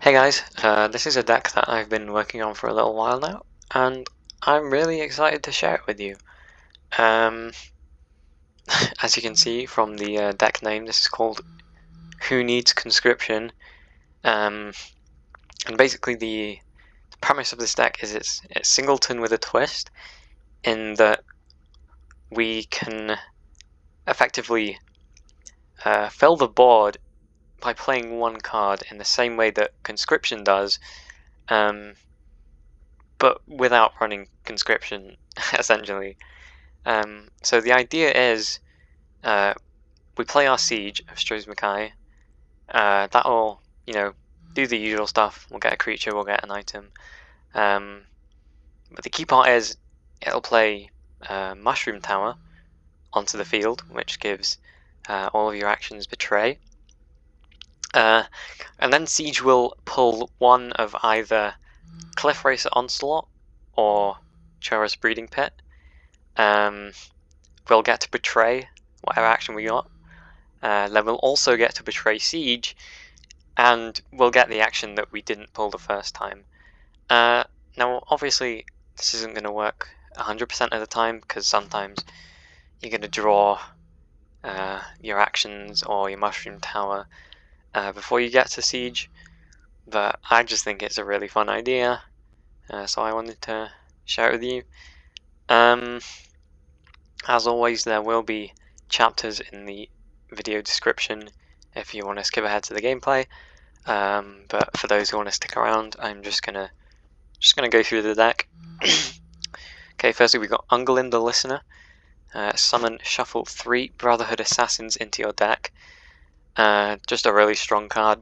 Hey guys, this is a deck that I've been working on for a little while now, and I'm really excited to share it with you. Um, as you can see from the deck name, this is called Who Needs Conscription, and basically the premise of this deck is it's singleton with a twist, in that we can effectively fill the board by playing one card in the same way that Conscription does, but without running Conscription, essentially. So the idea is we play our Siege of Strozmakai. That'll, do the usual stuff. We'll get a creature, we'll get an item. But the key part is it'll play Mushroom Tower onto the field, which gives all of your actions Betray. And then Siege will pull one of either Cliff Racer Onslaught or Chorus Breeding Pit. We'll get to Betray whatever action we got. Then we'll also get to Betray Siege, and we'll get the action that we didn't pull the first time. Now, obviously, this isn't going to work 100% of the time, because sometimes you're going to draw your actions or your Mushroom Tower before you get to Siege, but I just think it's a really fun idea, so I wanted to share it with you. As always, there will be chapters in the video description if you want to skip ahead to the gameplay, but for those who want to stick around, I'm just gonna go through the deck. Okay, firstly we got Ungolin the Listener. Summon, shuffle 3 Brotherhood Assassins into your deck. Just a really strong card.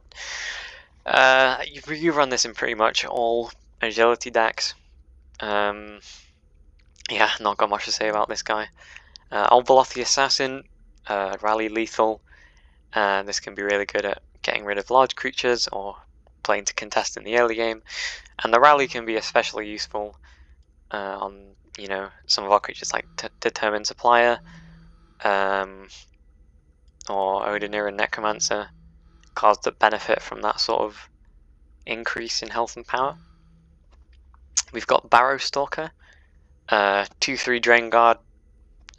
You run this in pretty much all agility decks. Yeah, not got much to say about this guy. Aldmeri the Assassin, rally lethal. This can be really good at getting rid of large creatures or playing to contest in the early game. And the rally can be especially useful on, some of our creatures like Determined Supplier, or Odinir and Necromancer, cards that benefit from that sort of increase in health and power. We've got Barrow Stalker, 2/3 Drain Guard.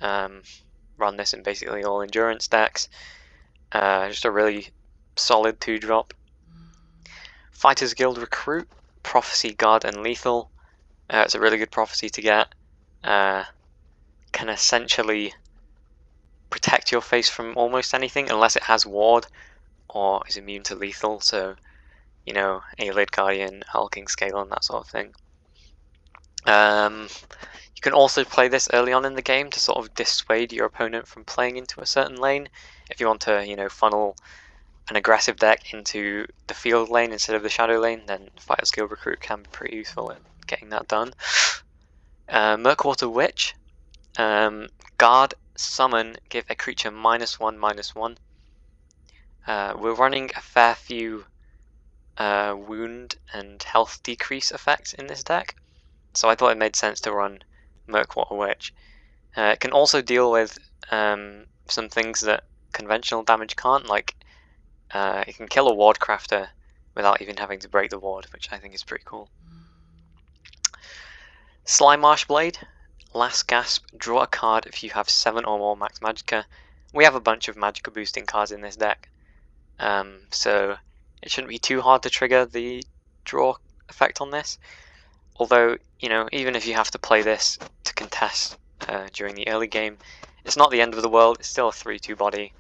Run this in basically all endurance decks. Just a really solid 2-drop. Fighters Guild Recruit, Prophecy, Guard, and Lethal. It's a really good prophecy to get. Can essentially protect your face from almost anything unless it has ward or is immune to lethal, so Aelid Guardian, Hulking Scale, and that sort of thing. You can also play this early on in the game to sort of dissuade your opponent from playing into a certain lane. If you want to, funnel an aggressive deck into the field lane instead of the shadow lane, then Fighter's Guild Recruit can be pretty useful at getting that done. Murkwater Witch, guard, summon, give a creature -1/-1. We're running a fair few wound and health decrease effects in this deck, so I thought it made sense to run Murkwater Witch. It can also deal with some things that conventional damage can't, like it can kill a ward crafter without even having to break the ward, which I think is pretty cool. Slime Marshblade, last gasp, draw a card if you have 7 or more max magicka. We have a bunch of magicka boosting cards in this deck, so it shouldn't be too hard to trigger the draw effect on this. Although, even if you have to play this to contest during the early game, it's not the end of the world. It's still a 3/2 body,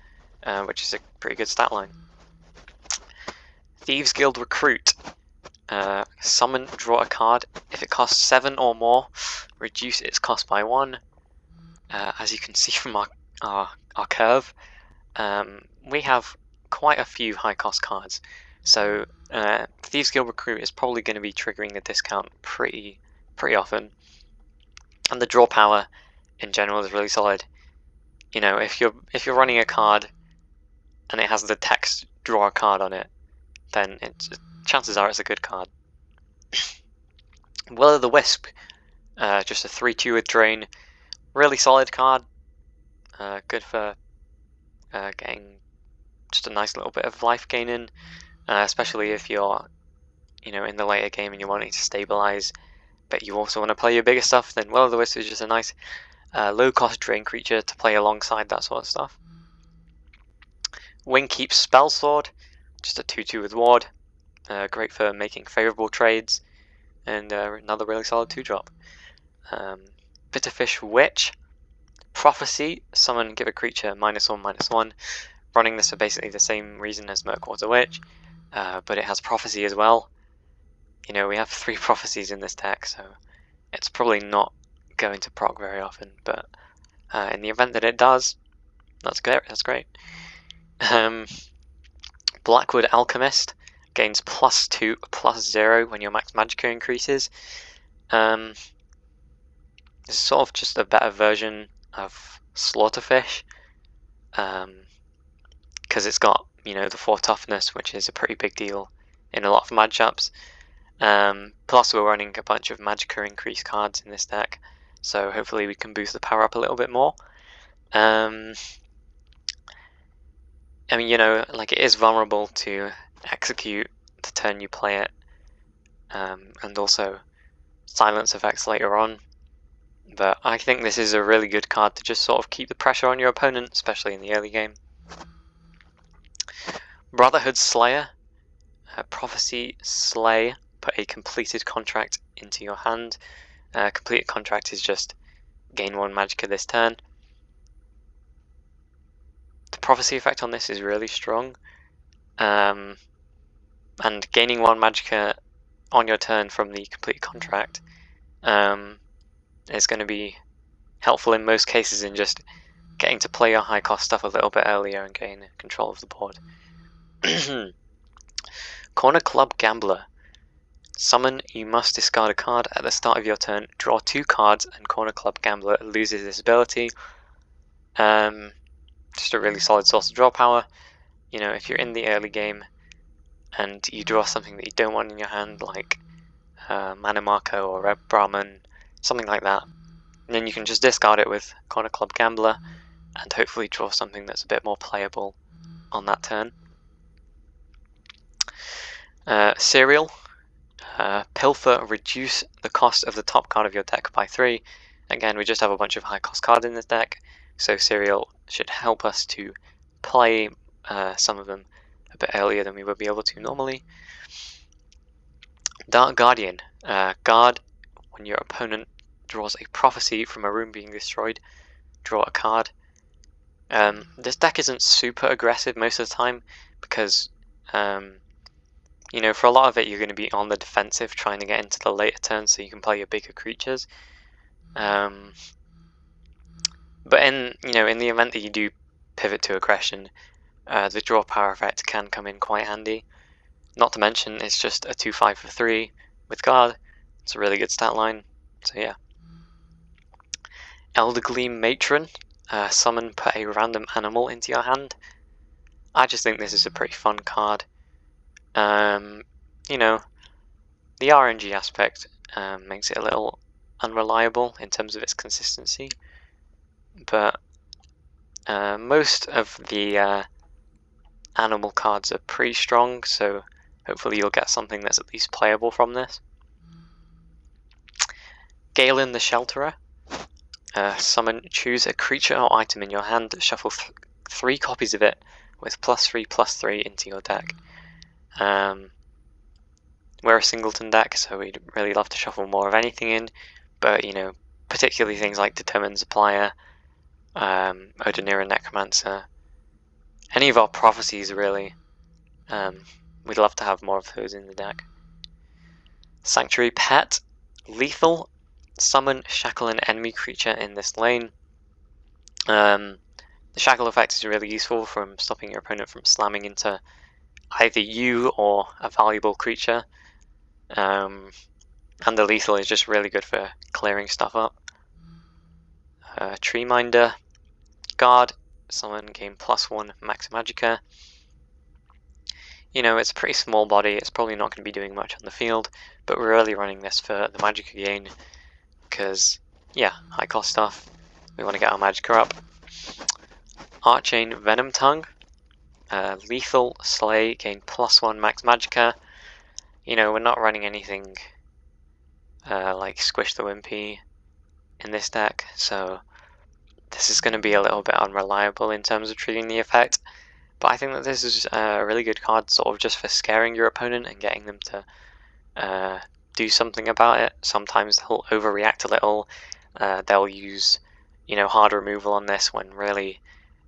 which is a pretty good stat line. Thieves Guild Recruit. Summon, draw a card. If it costs 7 or more, reduce its cost by 1. As you can see from our curve, we have quite a few high cost cards. So Thieves Guild Recruit is probably going to be triggering the discount pretty often. And the draw power in general is really solid. If you're running a card and it has the text draw a card on it, then chances are it's a good card. Will o' the Wisp, just a 3/2 with Drain, really solid card. Good for getting just a nice little bit of life gain in, especially if you're you know, in the later game and you're wanting to stabilize, but you also want to play your bigger stuff, then Will of the Wisp is just a nice low-cost drain creature to play alongside that sort of stuff. Wingkeep Spellsword, just a 2/2 with Ward, great for making favorable trades, and another really solid 2-drop. Bitterfish Witch, Prophecy, summon, give a creature -1/-1. Running this for basically the same reason as Murkwater Witch, but it has Prophecy as well. You know, we have 3 Prophecies in this deck, so it's probably not going to proc very often, but in the event that it does, that's great. Blackwood Alchemist gains +2/+0 when your max magicka increases. It's sort of just a better version of Slaughterfish, because it's got, you know, the 4 toughness, which is a pretty big deal in a lot of matchups. Plus we're running a bunch of magicka increase cards in this deck, so hopefully we can boost the power up a little bit more. I mean, you know, like, it is vulnerable to execute the turn you play it, and also silence effects later on, but I think this is a really good card to just sort of keep the pressure on your opponent, especially in the early game. Brotherhood Slayer, Prophecy, Slay, put a completed contract into your hand. Completed contract is just gain 1 magicka this turn. The Prophecy effect on this is really strong, and gaining 1 magicka on your turn from the complete contract is going to be helpful in most cases in just getting to play your high cost stuff a little bit earlier and gain control of the board. Corner Club Gambler. Summon, you must discard a card at the start of your turn, draw 2 cards, and Corner Club Gambler loses this ability. Just a really solid source of draw power. You know, if you're in the early game and you draw something that you don't want in your hand, like Mana Marco or Red Brahman, something like that, and then you can just discard it with Corner Club Gambler and hopefully draw something that's a bit more playable on that turn. Cereal. Pilfer, reduce the cost of the top card of your deck by 3. Again, we just have a bunch of high cost cards in this deck, so Cereal should help us to play some of them a bit earlier than we would be able to normally. Dark Guardian. Guard, when your opponent draws a Prophecy from a room being destroyed, draw a card. This deck isn't super aggressive most of the time because you know, for a lot of it you're going to be on the defensive trying to get into the later turns so you can play your bigger creatures. But in the event that you do pivot to aggression, the draw power effect can come in quite handy. Not to mention it's just a 2/5 for 3 with guard. It's a really good stat line. So yeah. Eldergleam Matron. Summon, put a random animal into your hand. I just think this is a pretty fun card. You know, the RNG aspect makes it a little unreliable in terms of its consistency, but most of the animal cards are pretty strong, so hopefully you'll get something that's at least playable from this. Galen the Shelterer. Summon, choose a creature or item in your hand, shuffle 3 copies of it with +3/+3 into your deck. We're a singleton deck, so we'd really love to shuffle more of anything in, but you know, particularly things like Determined Supplier, Odinira Necromancer, any of our prophecies really, we'd love to have more of those in the deck. Sanctuary Pet, lethal, summon, shackle an enemy creature in this lane. The shackle effect is really useful from stopping your opponent from slamming into either you or a valuable creature, and the lethal is just really good for clearing stuff up. Tree Minder, guard, summon, gain +1 max magicka. You know, it's a pretty small body, it's probably not going to be doing much on the field, but we're really running this for the magicka gain, because, yeah, high cost stuff, we want to get our magicka up. Archane Venom Tongue, lethal, slay, gain +1 max magicka. You know, we're not running anything like Squish the Wimpy in this deck, so this is going to be a little bit unreliable in terms of triggering the effect. But I think that this is a really good card sort of just for scaring your opponent and getting them to do something about it. Sometimes they'll overreact a little. They'll use, you know, hard removal on this when really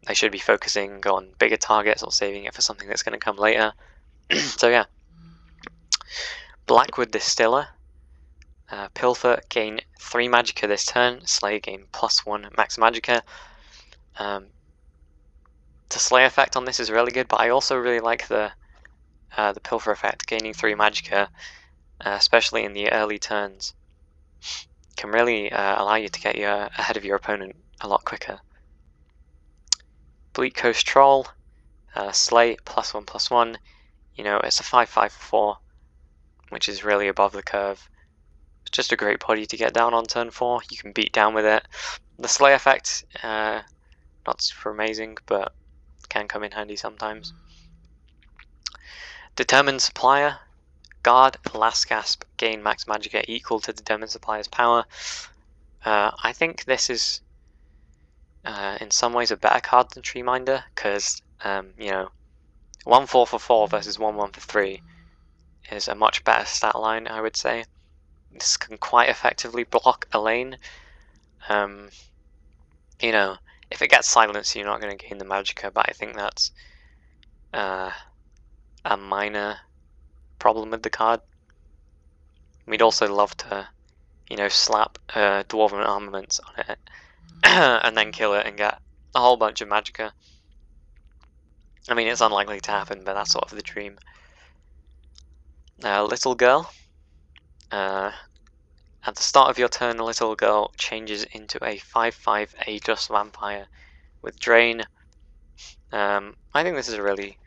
they should be focusing on bigger targets or saving it for something that's going to come later. So yeah. Blackwood Distiller. Pilfer, gain 3 Magicka this turn. Slay, gain +1 Max Magicka. The Slay effect on this is really good, but I also really like the Pilfer effect, gaining 3 Magicka, especially in the early turns, can really allow you to get you ahead of your opponent a lot quicker. Bleak Coast Troll, Slay, +1/+1. You know, it's a 5/5/4, which is really above the curve. It's just a great body to get down on turn 4. You can beat down with it. The Slay effect, not super amazing, but can come in handy sometimes. Determined Supplier, guard, last gasp, gain max Magicka equal to Determined Supplier's power. I think this is in some ways a better card than Treeminder, because you know, 1/4 for 4 versus 1/1 for 3 is a much better stat line, I would say. This can quite effectively block a lane. You know, if it gets silenced, you're not going to gain the Magicka, but I think that's a minor problem with the card. We'd also love to, you know, slap Dwarven Armaments on it and then kill it and get a whole bunch of Magicka. I mean, it's unlikely to happen, but that's sort of the dream. Little Girl. At the start of your turn, Little Girl changes into a 5/5 Ageless Vampire with Drain. I think this is a really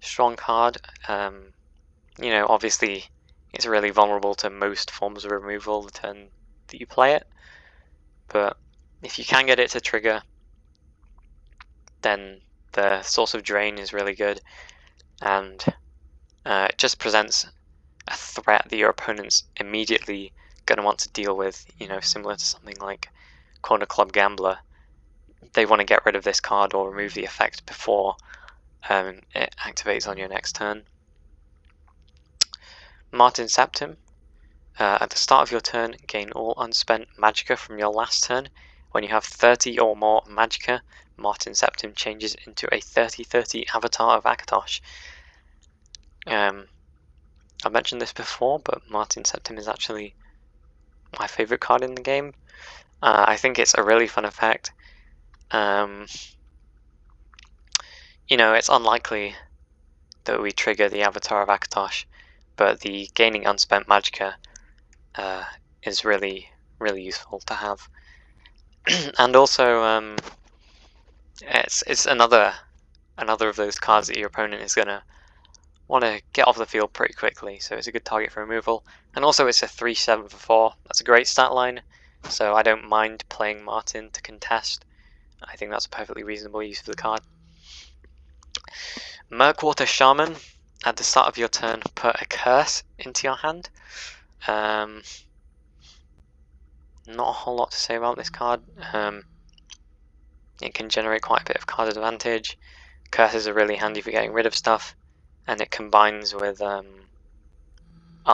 strong card. You know, obviously it's really vulnerable to most forms of removal the turn that you play it, but if you can get it to trigger, then the source of Drain is really good, and it just presents a threat that your opponent's immediately going to want to deal with, you know, similar to something like Corner Club Gambler. They want to get rid of this card or remove the effect before it activates on your next turn. Martin Septim. At the start of your turn, gain all unspent Magicka from your last turn. When you have 30 or more Magicka, Martin Septim changes into a 30/30 Avatar of Akatosh. I mentioned this before, but Martin Septim is actually my favourite card in the game. I think it's a really fun effect. You know, it's unlikely that we trigger the Avatar of Akatosh, but the gaining unspent Magicka is really, really useful to have. And also, it's another of those cards that your opponent is going to want to get off the field pretty quickly, so it's a good target for removal. And also it's a 3/7 for 4. That's a great stat line, so I don't mind playing Martin to contest. I think that's a perfectly reasonable use of the card. Murkwater Shaman. At the start of your turn, put a curse into your hand. Not a whole lot to say about this card. It can generate quite a bit of card advantage. Curses are really handy for getting rid of stuff, and it combines with our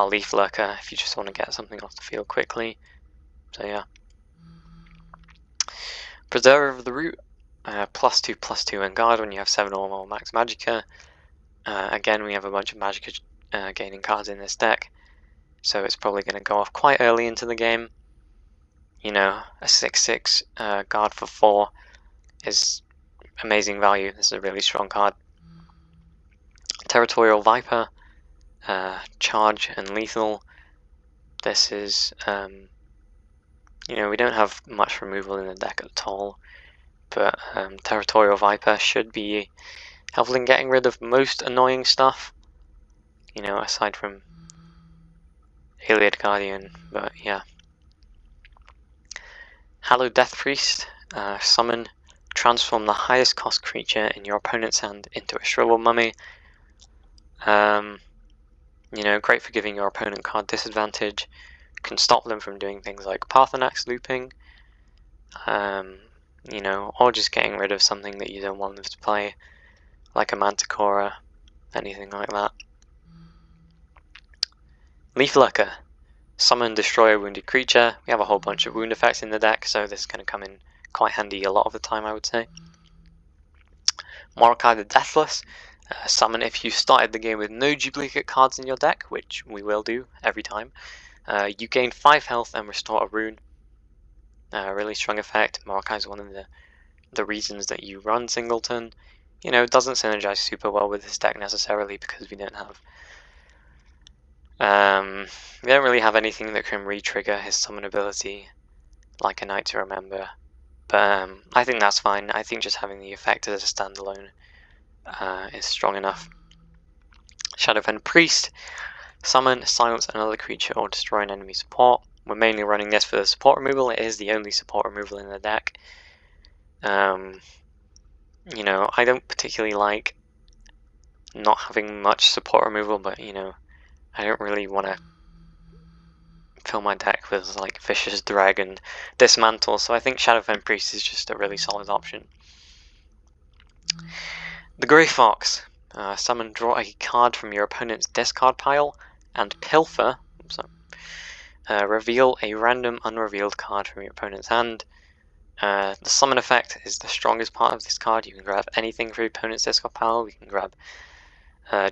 Leaf Lurker if you just want to get something off the field quickly. So yeah. Preserver of the Root. +2/+2 and guard when you have 7 or more max Magicka. Again, we have a bunch of Magicka gaining cards in this deck, so it's probably going to go off quite early into the game. You know, a 6/6 guard for 4 is amazing value. This is a really strong card. Territorial Viper, charge and lethal. This is, you know, we don't have much removal in the deck at all, but Territorial Viper should be helpful in getting rid of most annoying stuff, you know, aside from Iliad Guardian, but yeah. Hallowed Death Priest, summon, transform the highest cost creature in your opponent's hand into a Shriveled Mummy. You know, great for giving your opponent card disadvantage. Can stop them from doing things like Parthenax looping. You know, or just getting rid of something that you don't want them to play, like a Manticora, anything like that. Leaf Lurker. Summon, destroy a wounded creature. We have a whole bunch of wound effects in the deck, so this is going to come in quite handy a lot of the time, I would say. Morokai the Deathless. Summon if you started the game with no duplicate cards in your deck, which we will do every time. You gain 5 health and restore a rune. Really strong effect. Morokai is one of the reasons that you run Singleton. You know, it doesn't synergize super well with this deck necessarily because we don't really have anything that can re-trigger his summon ability, like a Night to Remember. But I think that's fine. I think just having the effect as a standalone is strong enough. Shadowfen Priest. Summon, silence another creature, or destroy an enemy support. We're mainly running this for the support removal. It is the only support removal in the deck. You know, I don't particularly like not having much support removal, but you know, I don't really want to fill my deck with like Vicious Dragon, Dismantle, so I think Shadowfen Priest is just a really solid option. The Grey Fox. Summon, draw a card from your opponent's discard pile, and pilfer. Reveal a random unrevealed card from your opponent's hand. The summon effect is the strongest part of this card. You can grab anything from your opponent's discard pile. We can grab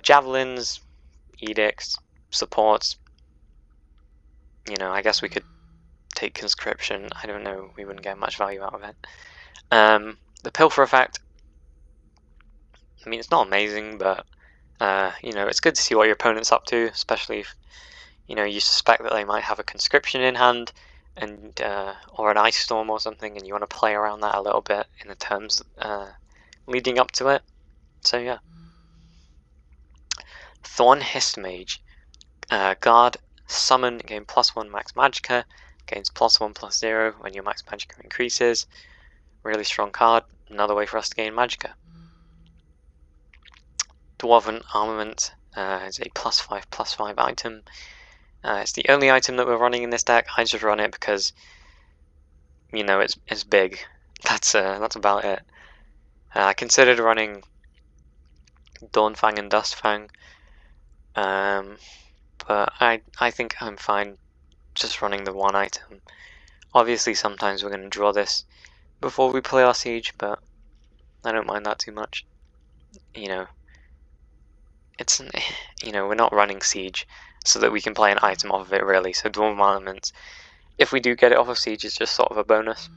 javelins, edicts, supports. You know, I guess we could take conscription. I don't know, we wouldn't get much value out of it. The pilfer effect, I mean, it's not amazing, but you know, it's good to see what your opponent's up to, especially if you know you suspect that they might have a conscription in hand, and or an ice storm or something, and you want to play around that a little bit in the turns leading up to it. So yeah. Thorn Histmage. Guard, summon, gain +1 max magicka, gains +1/+0 when your max magicka increases. Really strong card, another way for us to gain magicka. Dwarven Armament is a +5/+5 item. It's the only item that we're running in this deck. I just run it because, you know, it's big. That's about it. I considered running Dawnfang and Dustfang, but I think I'm fine just running the one item. Obviously, sometimes we're going to draw this before we play our siege, but I don't mind that too much. You know, we're not running siege so that we can play an item off of it, really. So Dwarven Armaments, if we do get it off of siege, it's just sort of a bonus.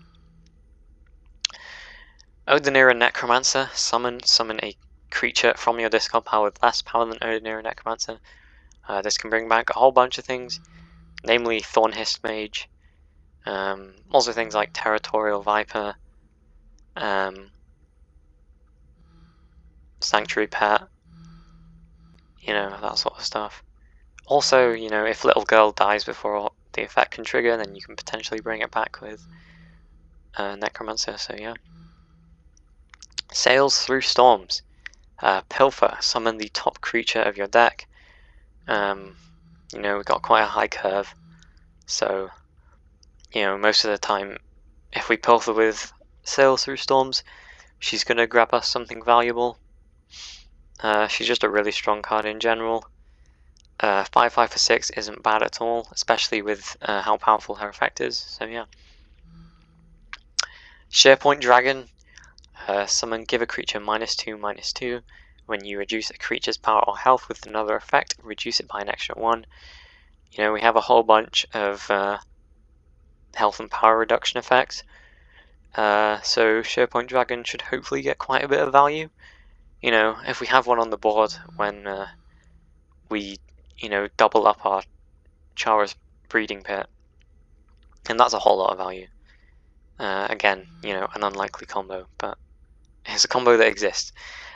Odinera Necromancer. Summon a creature from your discard pile with less power than Odinera Necromancer. This can bring back a whole bunch of things, namely Thorn Histmage, also things like Territorial Viper, Sanctuary Pet, you know, that sort of stuff. Also, you know, if Little Girl dies before the effect can trigger, then you can potentially bring it back with Necromancer, so yeah. Sails Through Storms. Pilfer, summon the top creature of your deck. You know, we've got quite a high curve, so, you know, most of the time, if we pilfer with Sails Through Storms, she's going to grab us something valuable. She's just a really strong card in general. 5/5 for 6 isn't bad at all, especially with how powerful her effect is, so yeah. SharePoint Dragon. Summon, give a creature -2/-2. When you reduce a creature's power or health with another effect, reduce it by an extra 1. You know, we have a whole bunch of health and power reduction effects. So SharePoint Dragon should hopefully get quite a bit of value. You know, if we have one on the board when we, you know, double up our Chara's Breeding Pit, and that's a whole lot of value. Again, you know, an unlikely combo, but it's a combo that exists.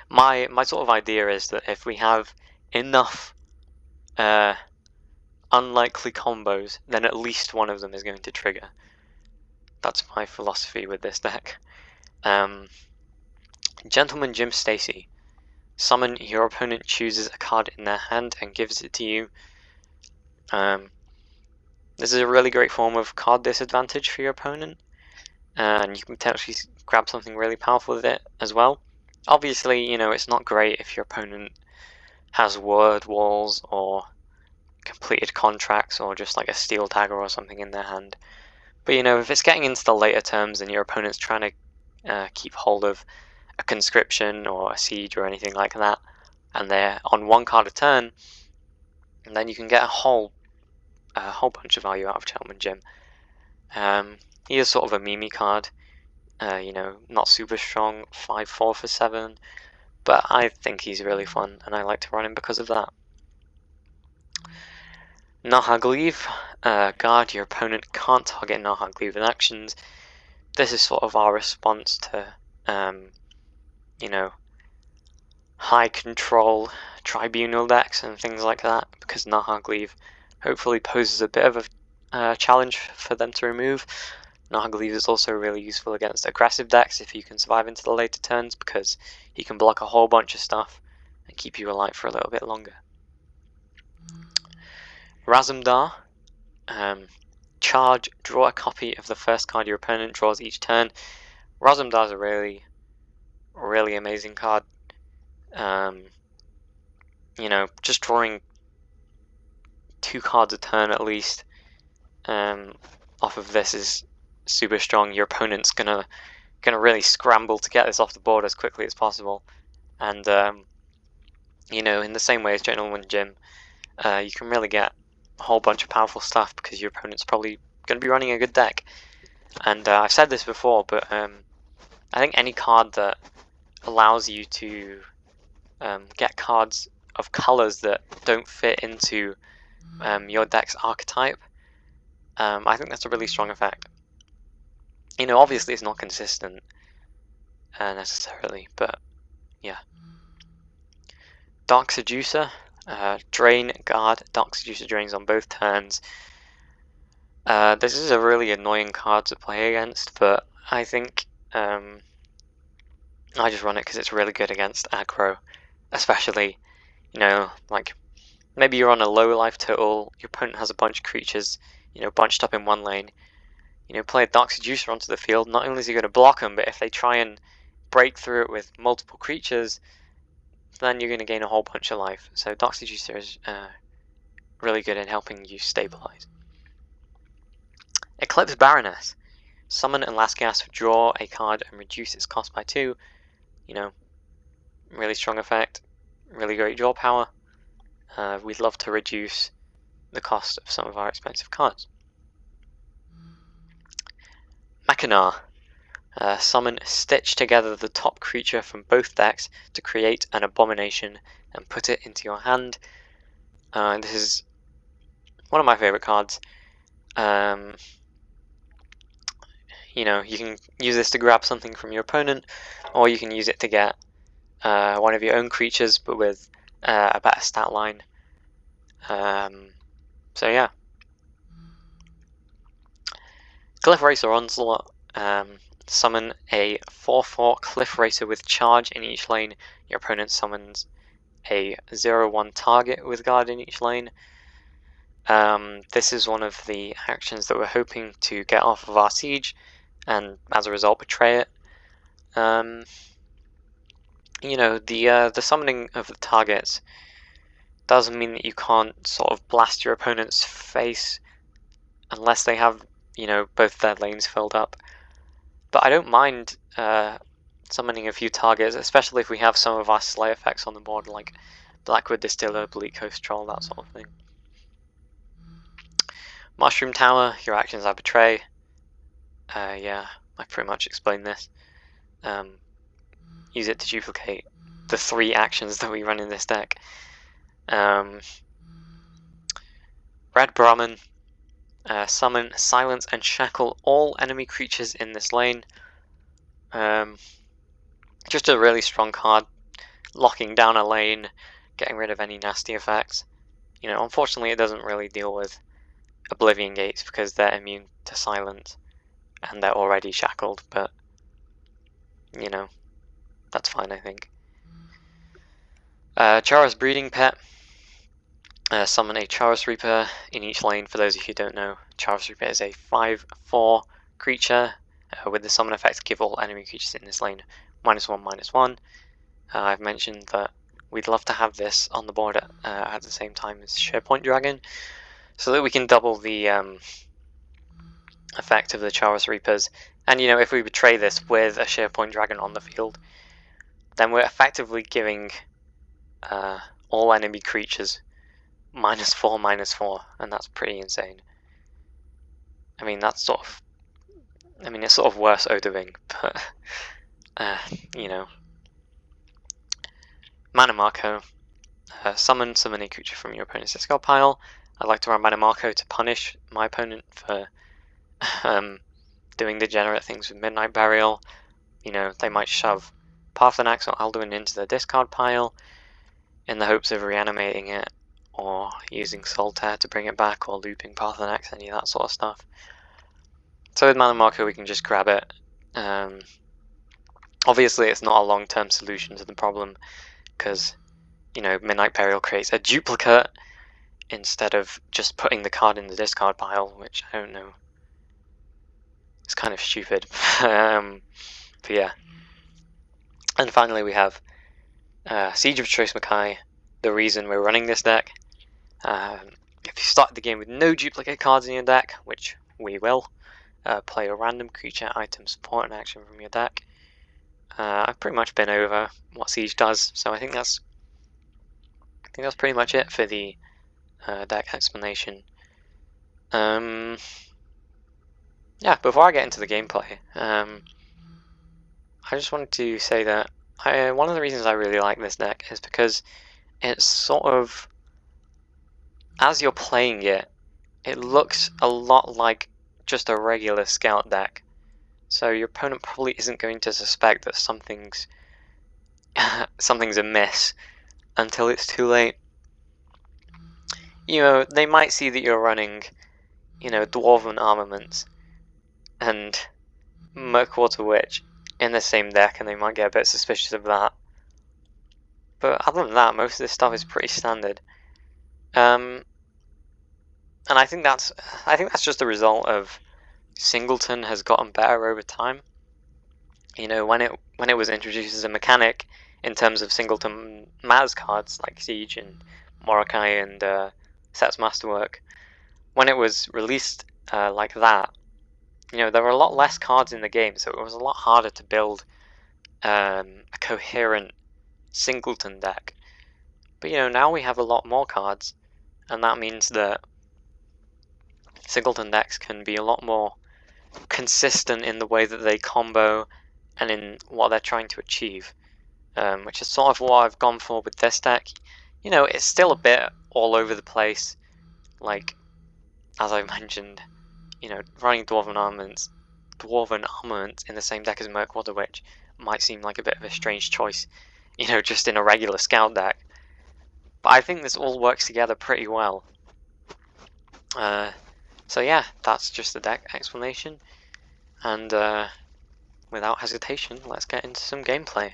My sort of idea is that if we have enough unlikely combos, then at least one of them is going to trigger. That's my philosophy with this deck. Gentleman Jim Stacy. Summon, your opponent chooses a card in their hand and gives it to you. This is a really great form of card disadvantage for your opponent, and you can potentially grab something really powerful with it as well. Obviously, you know, it's not great if your opponent has word walls or completed contracts or just like a steel dagger or something in their hand. But you know, if it's getting into the later terms and your opponent's trying to keep hold of a conscription or a siege or anything like that, and they're on one card a turn, and then you can get a whole bunch of value out of Gentleman Jim. He is sort of a meme card, you know, not super strong, 5/4 for 7, but I think he's really fun, and I like to run him because of that. Nahagliv, guard, your opponent can't target Nahagliv in actions. This is sort of our response to, you know, high control tribunal decks and things like that, because Nahagliv hopefully poses a bit of a challenge for them to remove. Nahagliv is also really useful against aggressive decks if you can survive into the later turns, because he can block a whole bunch of stuff and keep you alive for a little bit longer. Razumdar, charge, draw a copy of the first card your opponent draws each turn. Razumdar is a really amazing card. You know, just drawing 2 cards a turn at least off of this is super strong. Your opponent's gonna really scramble to get this off the board as quickly as possible, and you know, in the same way as Gentleman Jim, you can really get a whole bunch of powerful stuff because your opponent's probably going to be running a good deck. And I've said this before, but I think any card that allows you to get cards of colors that don't fit into your deck's archetype, I think that's a really strong effect. You know, obviously it's not consistent necessarily, but yeah. Dark Seducer, drain, guard. Dark Seducer drains on both turns. This is a really annoying card to play against, but I think I just run it because it's really good against aggro, especially, you know, like maybe you're on a low life total, your opponent has a bunch of creatures, you know, bunched up in one lane. You know, play a Dark Seducer onto the field. Not only is he going to block them, but if they try and break through it with multiple creatures, then you're going to gain a whole bunch of life. So Dark Seducer is really good in helping you stabilize. Eclipse Baroness. Summon and last gasp, draw a card and reduce its cost by 2. You know, really strong effect, really great draw power. We'd love to reduce the cost of some of our expensive cards. Machinar. Summon, stitch together the top creature from both decks to create an abomination and put it into your hand. This is one of my favorite cards. You know, you can use this to grab something from your opponent, or you can use it to get one of your own creatures, but with a better stat line. So yeah. Cliff Racer Onslaught. Summon a 4/4 Cliff Racer with charge in each lane. Your opponent summons a 0/1 target with guard in each lane. This is one of the actions that we're hoping to get off of our siege, and as a result betray it. You know, the summoning of the targets doesn't mean that you can't sort of blast your opponent's face unless they have, you know, both their lanes filled up. But I don't mind summoning a few targets, especially if we have some of our slay effects on the board, like Blackwood Distiller, Bleak Coast Troll, that sort of thing. Mushroom Tower, your actions are betray. Yeah, I pretty much explained this. Use it to duplicate the 3 actions that we run in this deck. Red Brahmin, summon, silence, and shackle all enemy creatures in this lane. Just a really strong card, locking down a lane, getting rid of any nasty effects. You know, unfortunately it doesn't really deal with Oblivion Gates because they're immune to silence and they're already shackled, but you know, that's fine, I think. Charos Breeding Pet. Summon a Charos Reaper in each lane. For those of you who don't know, Charos Reaper is a 5/4 creature with the summon effect, give all enemy creatures in this lane -1/-1. I've mentioned that we'd love to have this on the board at the same time as SharePoint Dragon, so that we can double the effect of the Charos Reapers. And you know, if we betray this with a SharePoint Dragon on the field, then we're effectively giving all enemy creatures -4/-4, and that's pretty insane. I mean, that's sort of, I mean, it's sort of worse Odoving, but you know. Mana Marco. Summon a creature from your opponent's discard pile. I'd like to run Mana Marco to punish my opponent for doing degenerate things with Midnight Burial. You know, they might shove Parthenax or Alduin into the discard pile in the hopes of reanimating it, or using Solitaire to bring it back, or looping Parthenax, any of that sort of stuff. So with Mana Marco we can just grab it. Obviously it's not a long-term solution to the problem, because, you know, Midnight Burial creates a duplicate instead of just putting the card in the discard pile, which I don't know. It's kind of stupid. But yeah. And finally we have Siege of Choice Makai, the reason we're running this deck. If you start the game with no duplicate cards in your deck, which we will, play a random creature, item, support, and action from your deck. I've pretty much been over what Siege does, so I think that's pretty much it for the deck explanation. Yeah, before I get into the gameplay, I just wanted to say that one of the reasons I really like this deck is because it's sort of, as you're playing it, it looks a lot like just a regular scout deck. So your opponent probably isn't going to suspect that something's amiss until it's too late. You know, they might see that you're running, you know, Dwarven Armaments and Murkwater Witch in the same deck, and they might get a bit suspicious of that. But other than that, most of this stuff is pretty standard. And I think that's just a result of Singleton has gotten better over time. You know, when it was introduced as a mechanic in terms of Singleton Maz cards like Siege and Morokai and Set's Masterwork, when it was released like that, you know, there were a lot less cards in the game, so it was a lot harder to build a coherent Singleton deck. But you know, now we have a lot more cards, and that means that Singleton decks can be a lot more consistent in the way that they combo and in what they're trying to achieve, which is sort of what I've gone for with this deck. You know, it's still a bit all over the place, like, as I mentioned, you know, running Dwarven Armaments in the same deck as Murkwater Witch might seem like a bit of a strange choice, you know, just in a regular scout deck. But I think this all works together pretty well. So yeah, that's just the deck explanation, and without hesitation, let's get into some gameplay.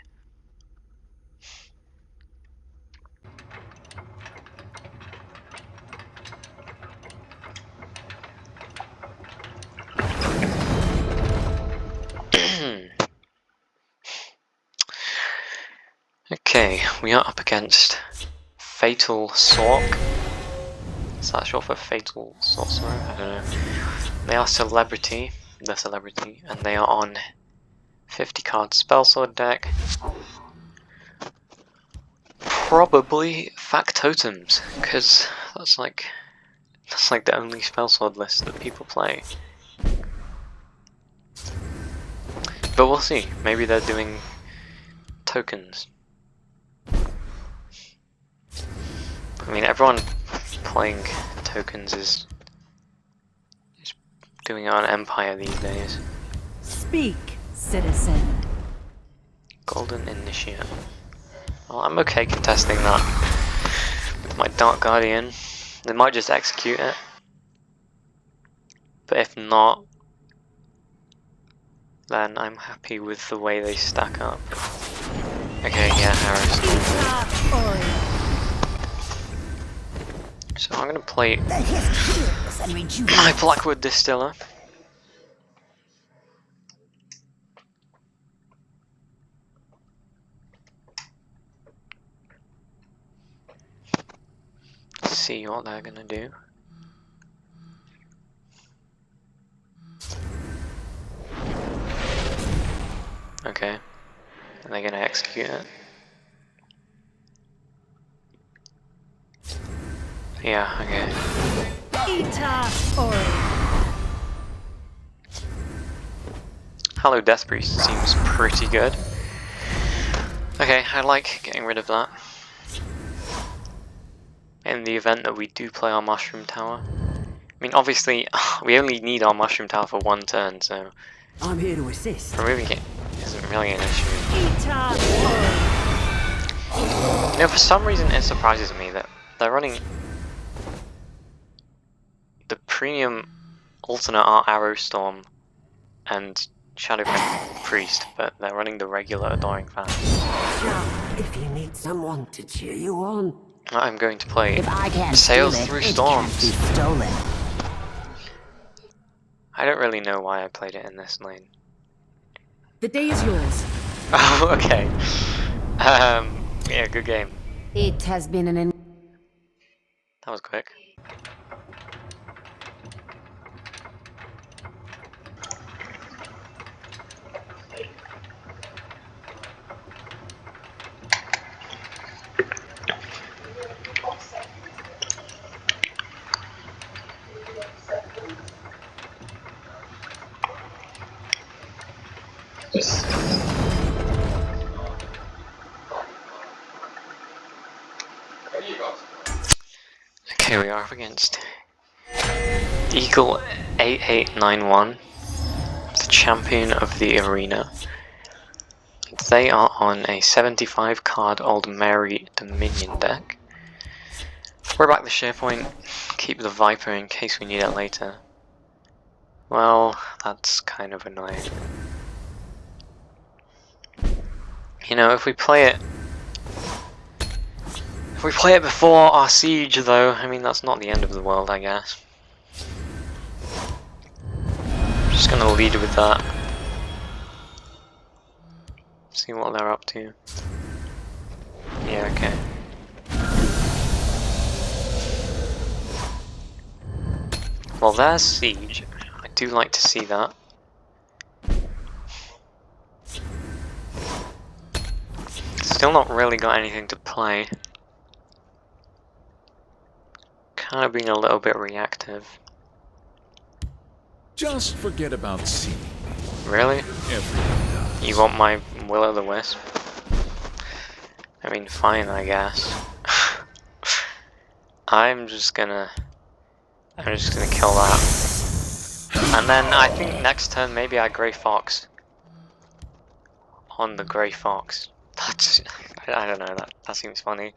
Okay, we are up against Fatal Sork. Is that short for Fatal Sorcerer? I don't know. They are Celebrity, and they are on 50 card Spellsword deck. Probably Factotums, because that's like the only Spellsword list that people play. But we'll see. Maybe they're doing tokens. I mean, everyone playing tokens is doing it on Empire these days. Speak, citizen. Golden Initiate. Well, I'm okay contesting that with my Dark Guardian. They might just execute it. But if not, then I'm happy with the way they stack up. Okay, yeah, Harris. So I'm going to play my Blackwood Distiller. See what they're going to do. Okay. Are they going to execute it? Yeah, okay. Hello, Death Priest seems pretty good. Okay, I like getting rid of that. In the event that we do play our Mushroom Tower. I mean, obviously, we only need our Mushroom Tower for one turn, so I'm here to assist. removing it isn't really an issue. You know, for some reason it surprises me that they're running the premium alternate art Arrow Storm and Shadow Priest, but they're running the regular Adoring Fan. If you need someone to cheer you on. I'm going to play If I can't Sails steal it, Through it Storms. can't be stolen. I don't really know why I played it in this lane. The day is yours. Oh, okay. Yeah, good game. It has been an That was quick. Okay, we are up against Eagle 8891, the champion of the arena. They are on a 75 card Aldmeri Dominion deck. We're back the SharePoint, keep the Viper in case we need it later. Well, that's kind of annoying. You know, if we play it before our siege though, I mean that's not the end of the world, I guess. Just gonna lead with that. See what they're up to. Yeah, okay. Well, there's siege. I do like to see that. Still not really got anything to play. Kind of being a little bit reactive. Just forget about seeing. Really? Everyone does. You want my Will-o'-the-Wisp? I mean, fine, I guess. I'm just gonna kill that. And then I think next turn maybe I Grey Fox. On the Grey Fox. That's, I don't know, that seems funny.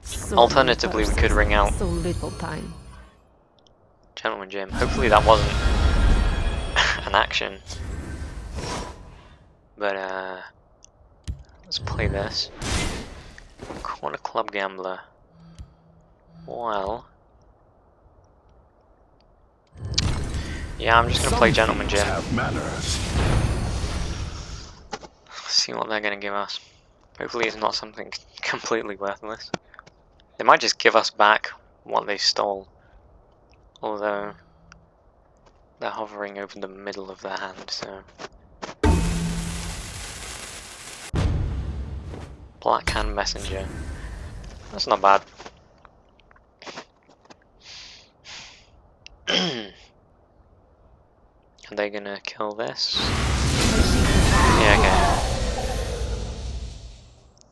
So Alternatively, we could ring out so little time. Gentleman Jim. Hopefully that wasn't an action. But let's play this. Corner Club Gambler. Well, yeah, I'm just gonna play Gentleman Jim. Have manners. See what they're gonna give us. Hopefully it's not something completely worthless. They might just give us back what they stole. Although they're hovering over the middle of their hand, so. Black Hand Messenger. That's not bad. Are they gonna kill this? Yeah, okay.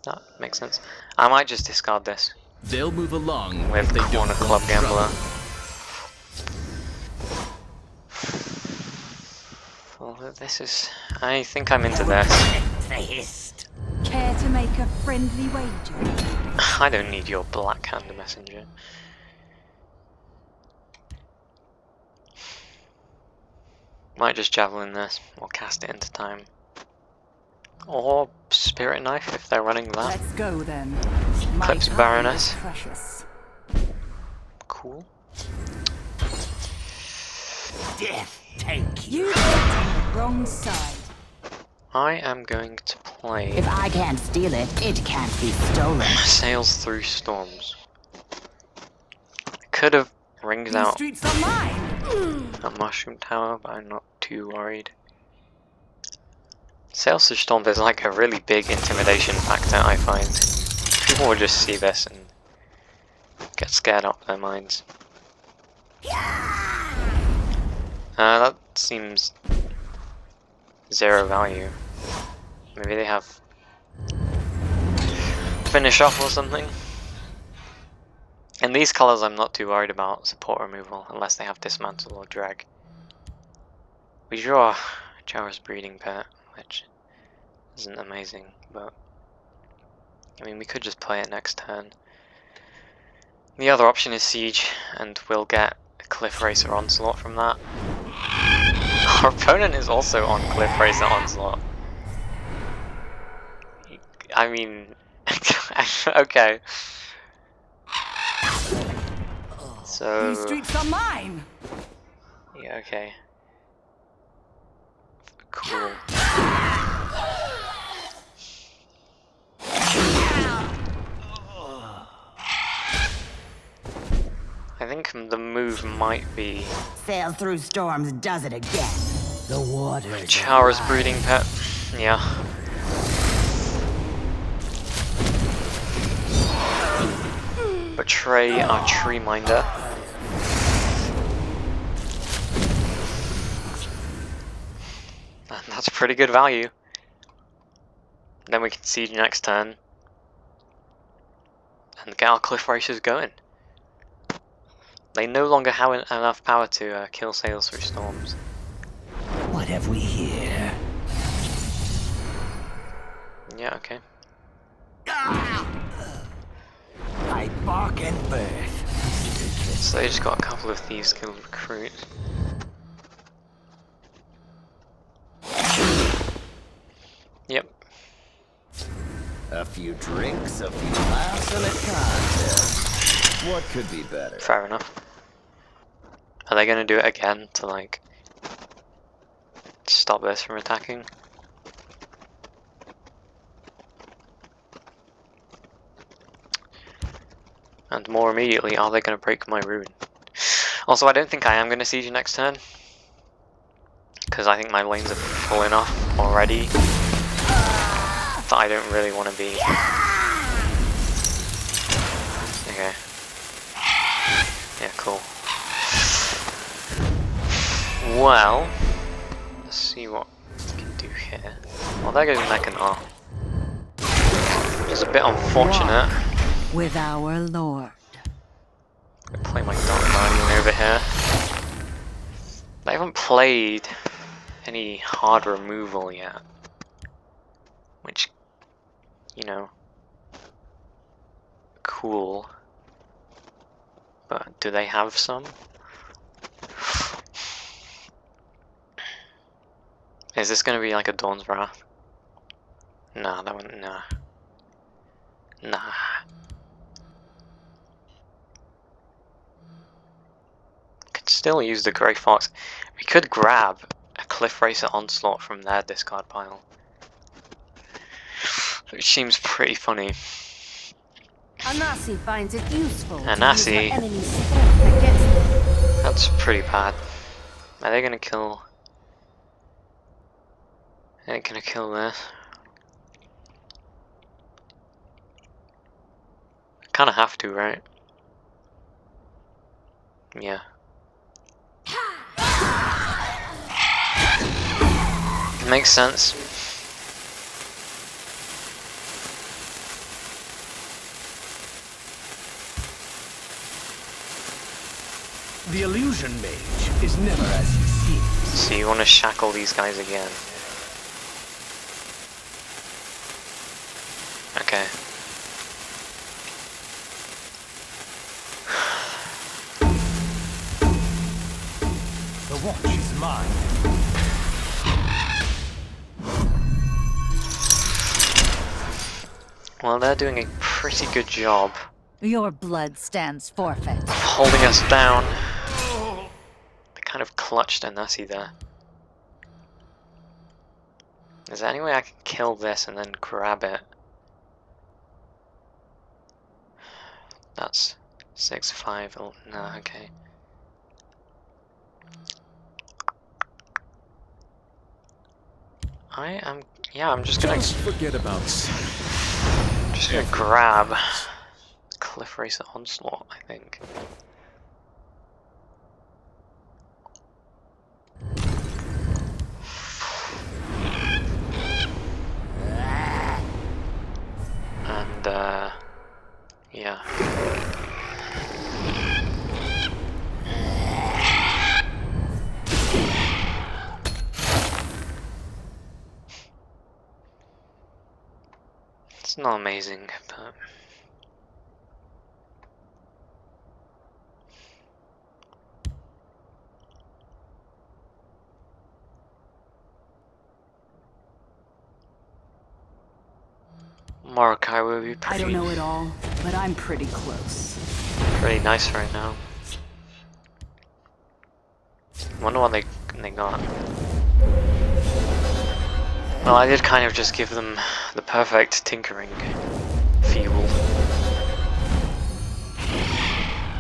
That makes sense. I might just discard this They'll move along with if they don't Corner Club want Gambler. Well, this is... I think I'm into this. Care to make a friendly wager? I don't need your Black Hand Messenger. Might just Javelin this, or cast it into time. Or Spirit Knife if they're running that. Let's go then. Eclipse My time Baroness. is precious. cool. Death take you. You picked on the wrong side. I am going to play If I can't steal it, it can't be stolen. Sails Through Storms. Could have ringed These out streets are mine. a mushroom tower, but I'm not too worried. Sails Through Storms is like a really big intimidation factor, I find. People will just see this and get scared out of their minds. That seems zero value. Maybe they have finish off or something. In these colours I'm not too worried about support removal unless they have dismantle or drag. We draw Jara's breeding pet, which isn't amazing, but I mean we could just play it next turn. The other option is siege, and we'll get a Cliff Racer Onslaught from that. Our opponent is also on Cliff Racer Onslaught. I mean, okay. So These streets are mine. yeah, okay. Cool. I think the move might be Sail through storms does it again. The water. Chara's breeding pet. Yeah. Betray our tree minder. And that's pretty good value. Then we can siege next turn and get our Cliff Racers going. They no longer have enough power to kill Sails Through Storms. What have we here? Yeah, okay. I bark and birth. So they just got a couple of Thieves Guild recruits. Yep. A few drinks, a few laughs, and a contest. What could be better? Fair enough. Are they gonna do it again to like stop this from attacking? And more immediately, are they gonna break my rune? Also, I don't think I am gonna siege next turn, because I think my lanes are full enough already that I don't really want to be. Okay. Yeah, cool. Well, let's see what we can do here. Well, there goes Mekanar. Which is a bit unfortunate. With our lord. I'm gonna play my Dark Guardian over here. They haven't played any hard removal yet. Which, you know, cool. But do they have some? Is this gonna be like a Dawn's Wrath? Nah, that one, nah. Nah. Could still use the Grey Fox. We could grab a Cliff Racer Onslaught from their discard pile. Which seems pretty funny. Anasi finds it useful. Anasi. To use her enemy's strength against them. That's pretty bad. Are they gonna kill? Are they gonna kill this? Kinda have to, right? Yeah. Makes sense. The illusion mage is never as he seems. So you want to shackle these guys again? Okay. The watch is mine. Well, they're doing a pretty good job Your blood stands forfeit. Holding us down. They kind of clutched a Nasi there. Is there any way I can kill this and then grab it? That's 6-5. Oh, no, okay. I'm just gonna forget about Sin. just gonna grab Cliff Racer Onslaught, I think. And yeah. It's not amazing, but Morokai will be I don't know it all, but I'm pretty close. pretty nice right now. Wonder what they got. Well, I did kind of just give them the perfect tinkering fuel.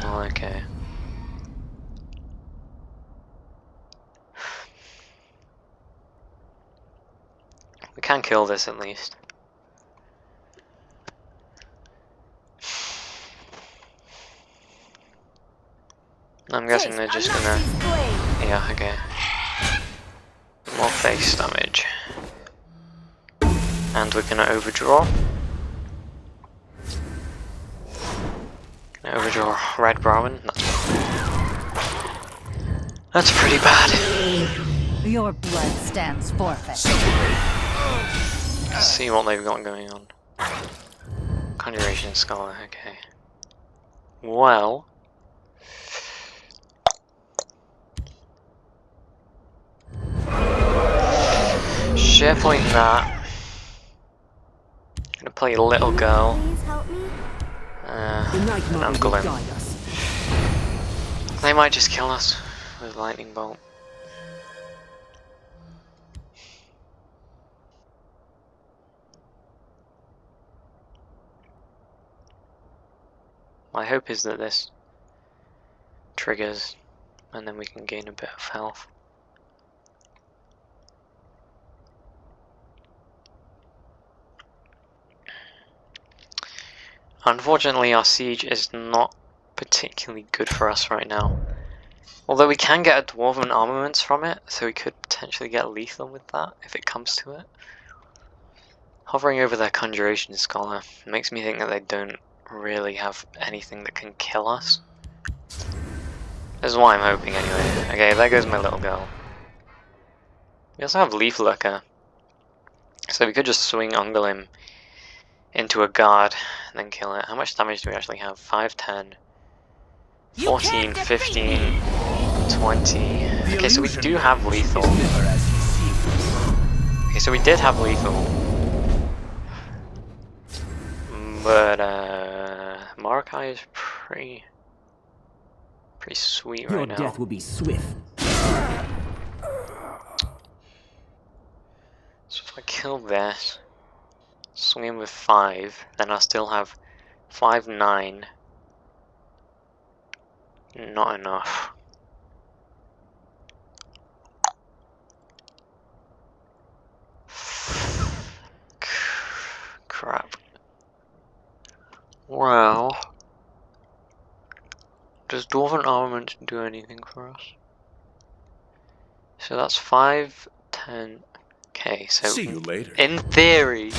Oh, okay. We can kill this at least. I'm guessing they're just gonna... Yeah, okay. More face damage. And we're gonna overdraw. Gonna overdraw Red Brahmin. That's pretty bad. Your blood stands forfeit. Let's see what they've got going on. Conjuration Scholar, okay. Well... SharePoint that. Gonna play a little girl. And uncle him. They might just kill us with lightning bolt. My hope is that this triggers and then we can gain a bit of health. Unfortunately, our siege is not particularly good for us right now. Although we can get a dwarven armaments from it, so we could potentially get lethal with that if it comes to it. Hovering over their Conjuration Scholar makes me think that they don't really have anything that can kill us. This is what I'm hoping anyway. Okay, there goes my little girl. We also have Leaf Lurker, so we could just swing Ungolym into a guard and then kill it. How much damage do we actually have? 5, 10, 14, 15, 20. Okay, so we do have lethal. Okay, so we did have lethal. But Morokai is pretty sweet right now. Your death will be swift. So if I kill this, swing in with 5, then I'll still have 5, 9. Not enough. Crap. Well, does Dwarven Armament do anything for us? So that's 5, 10. Okay, so See you later. in theory,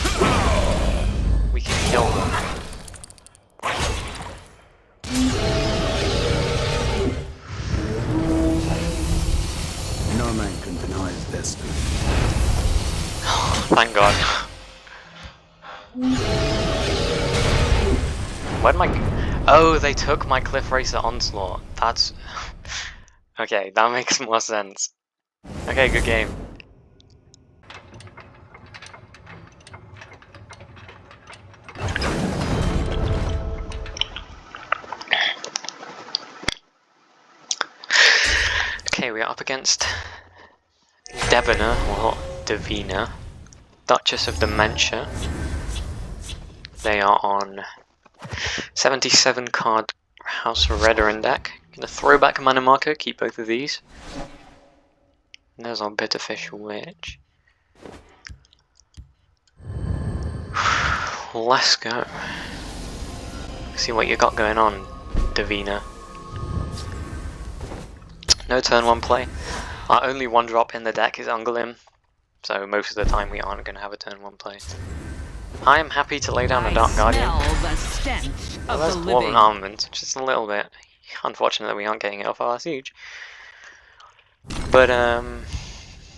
we can kill them. No man can deny his destiny. Thank God. Where'd my... Oh, they took my Cliff Racer Onslaught. That's... Okay, that makes more sense. Okay, good game. Okay, we are up against Devina, or Davina, Duchess of Dementia. They are on 77 card House Redoran deck. Gonna throw back a mana marker, keep both of these. And there's our Bitterfish Witch. Let's go. See what you got going on, Davina. No turn 1 play. Our only 1-drop in the deck is Unglim, so most of the time we aren't going to have a turn 1 play. I am happy to lay down a Dark Guardian. The stench Well, of there's the Dwarven living. Armament, just a little bit. Unfortunate that we aren't getting it off our siege. But,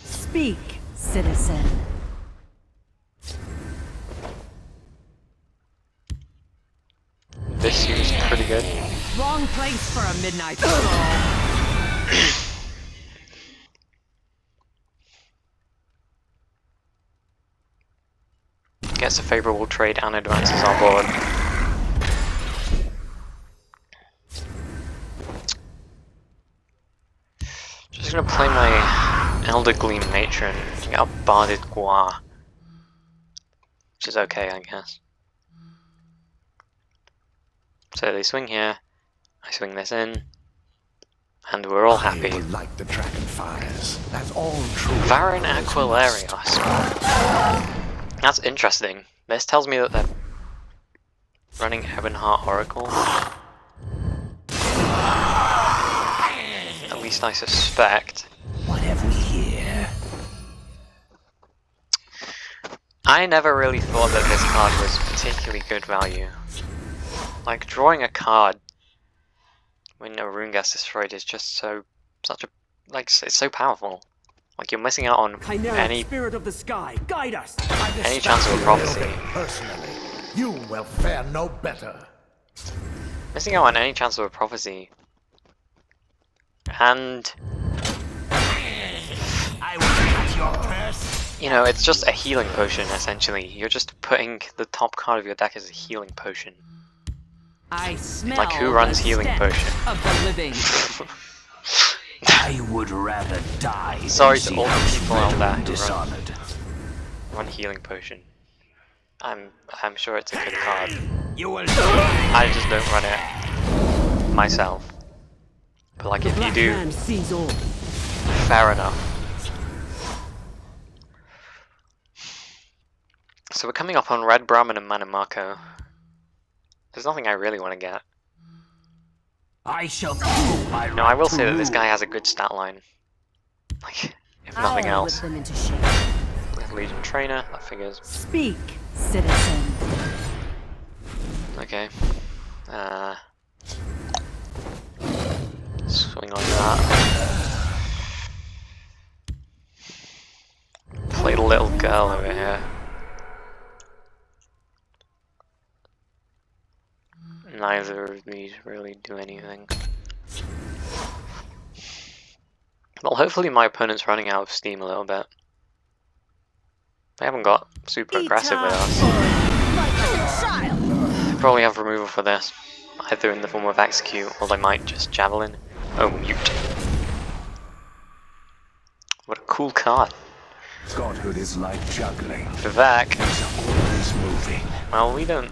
Speak, citizen. this seems pretty good. Wrong place for a midnight stroll. Gets a favourable trade and advances our board. Just gonna play my Elder Gleam Matron and get a Barded Gua. Which is okay, I guess. So they swing here, I swing this in, and we're all happy. I like the dragon fires. That's all true. Varan Aquilarios. That's interesting. This tells me that they're running Ebonheart Oracle. At least I suspect. What have we here? I never really thought that this card was particularly good value. Like, drawing a card when a rune gets destroyed is just it's so powerful. Like, you're missing out on any spirit of the sky, guide us. chance of a prophecy. Personally, you will fare no better. Missing out on any chance of a prophecy. And I will cut your purse. you know, it's just a healing potion, essentially. You're just putting the top card of your deck as a healing potion. I smell Like, who runs the healing stench potion? of the living. I would rather die. Sorry to all the people out there who dishonored. run healing potion. I'm sure it's a good card. You will. I just don't run it myself. But like, if you do, Sees all. fair enough. So we're coming up on Red Brahmin and Mana Marco. There's nothing I really want to get. I shall prove my No, I will say that this guy has a good stat line. Like, if nothing I'll else. whip them into shape. With Legion Trainer, that figures. Speak, citizen. Okay. Swing on that. Play the little girl over here. Neither of these really do anything. Well, hopefully my opponent's running out of steam a little bit. They haven't got super aggressive with us. They probably have removal for this, either in the form of Execute, or they might just Javelin. Oh, Mute. What a cool card. Godhood is like juggling. Vivek. It's always moving. Well, we don't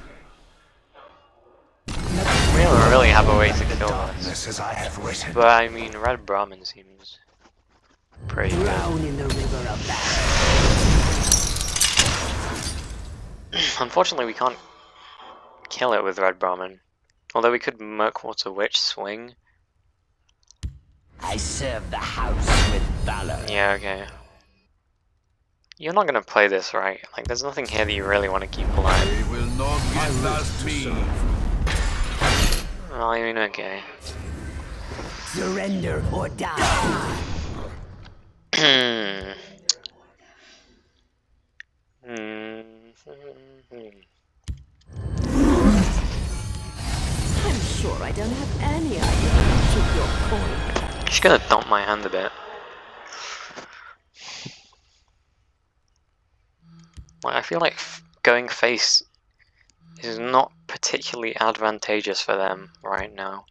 really have a way to kill this. Darkness as I have written. But I mean, Red Brahmin seems pretty good. Drown in the river of battle. Unfortunately, we can't kill it with Red Brahmin. Although we could Murkwater Witch swing. I serve the house with valor. Yeah, okay. You're not gonna play this, right? Like, there's nothing here that you really want to keep alive. They will not get past me. Well, I mean, okay. Surrender or die. I'm sure I don't have any idea to your point. Just gonna dump my hand a bit. Like, I feel like going face is not particularly advantageous for them right now.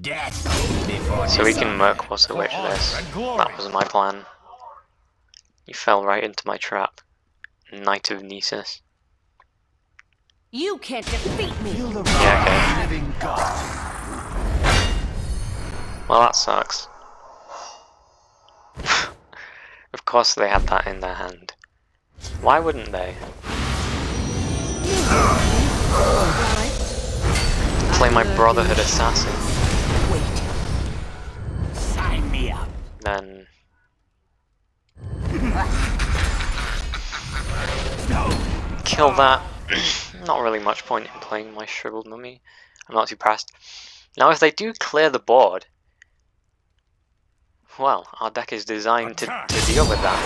Death before So we can dishonor. Merc What's the Witch this. That was my plan. You fell right into my trap. Knight of Nisus. You can't defeat me. Yeah, okay. Living God. Well, that sucks. Of course they had that in their hand. Why wouldn't they? Play my Brotherhood Assassin. Wait. Sign me up. Then... kill that. Not really much point in playing my Shriveled Mummy. I'm not too pressed. Now if they do clear the board, well, our deck is designed to deal with that.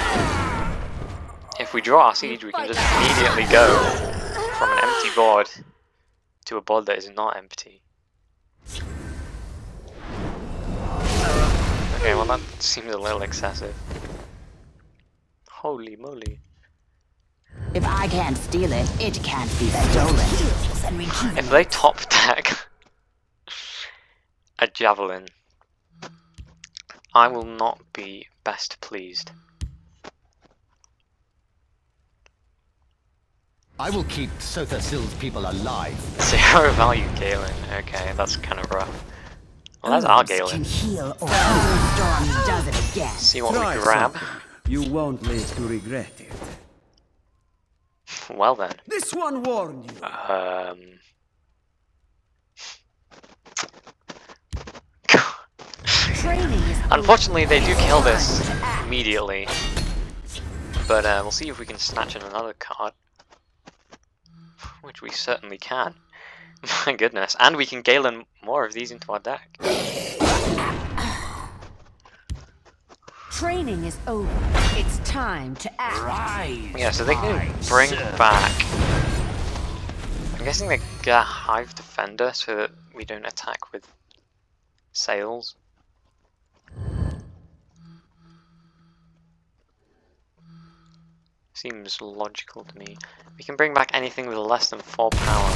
If we draw our siege, we can just immediately go from an empty board to a board that is not empty. Okay, well that seems a little excessive. Holy moly. If I can't steal it, it can't be stolen. If they top deck a Javelin, I will not be best pleased. I will keep Sothasil's people alive. 0 value Galen. Okay, that's kind of rough. Well, that's our Can Galen. heal or Storm does it again. See what Try we grab. something. You won't live to regret it. Well then. This one warned you. Training is Unfortunately, they do kill this immediately. But we'll see if we can snatch in another card. Which we certainly can. My goodness. And we can Galen more of these into our deck. Training is over. It's time to act. Rise. Yeah, so they can bring back... I'm guessing they get a Hive Defender so that we don't attack with sails. Seems logical to me. We can bring back anything with less than 4 power.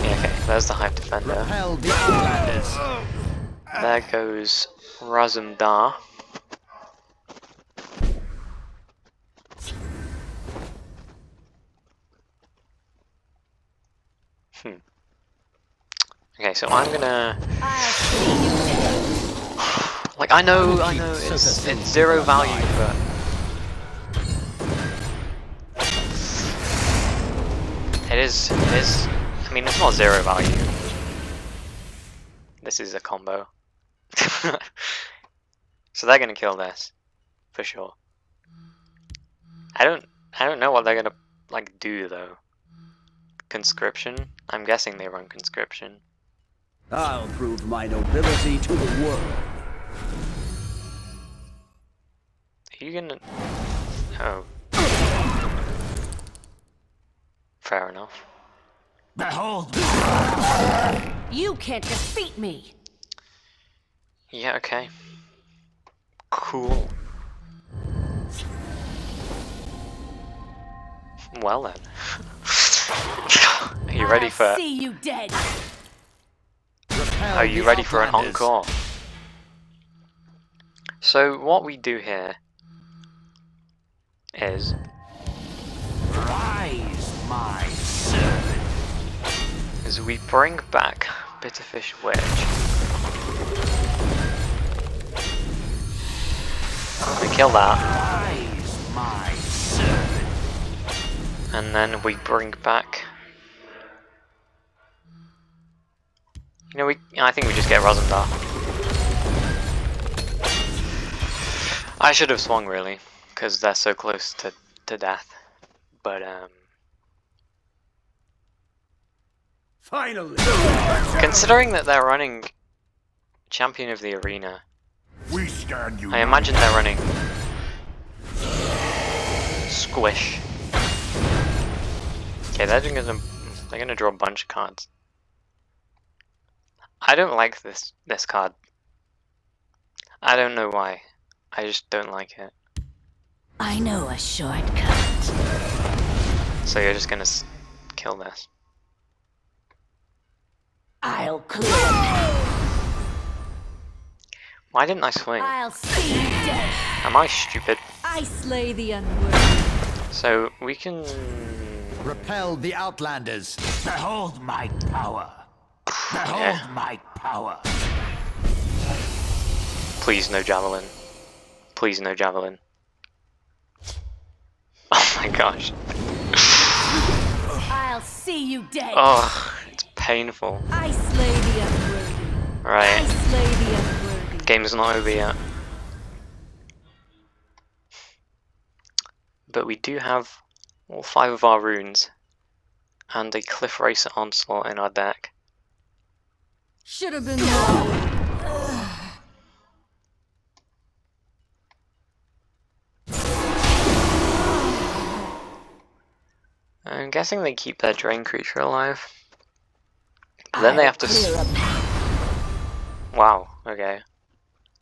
Yeah, okay, there's the Hive Defender. Repel the Outlanders. There goes Razumdar. Okay, so I'm gonna... Like, I know it's 0 value, but... It is, I mean, it's not 0 value. This is a combo. So they're gonna kill this, for sure. I don't know what they're gonna, like, do, though. Conscription? I'm guessing they run Conscription. I'll prove my nobility to the world. Are you gonna... Oh. Fair enough. Behold. You can't defeat me. Yeah, okay. Cool. Well then. Are you ready for... I'll see you dead. Are you ready for an encore? So what we do here is... Rise, my servant. is we bring back Bitterfish Wedge. We kill that. Rise, my servant. And then we bring back... You know, I think we just get Razumdar. I should have swung, really, because they're so close to death. But, Finally. considering that they're running Champion of the Arena, We stand you. I imagine they're running Squish. Okay, they're gonna draw a bunch of cards. I don't like this card. I don't know why. I just don't like it. I know a shortcut. So you're just gonna kill this. I'll clear the path. Why didn't I swing? I'll see you dead. Am I stupid? I slay the unworthy. So we can... Repel the Outlanders. Behold my power. Behold Yeah. my power. Please no javelin. Please no javelin. Oh my gosh. I'll see you dead. Oh, it's painful. I slay the unworthy. I Right, slay the unworthy. game's not over yet. But we do have all 5 of our runes and a Cliff Racer Onslaught in our deck. Should have been more. I'm guessing they keep their Drain creature alive. But then they have to... Wow, okay.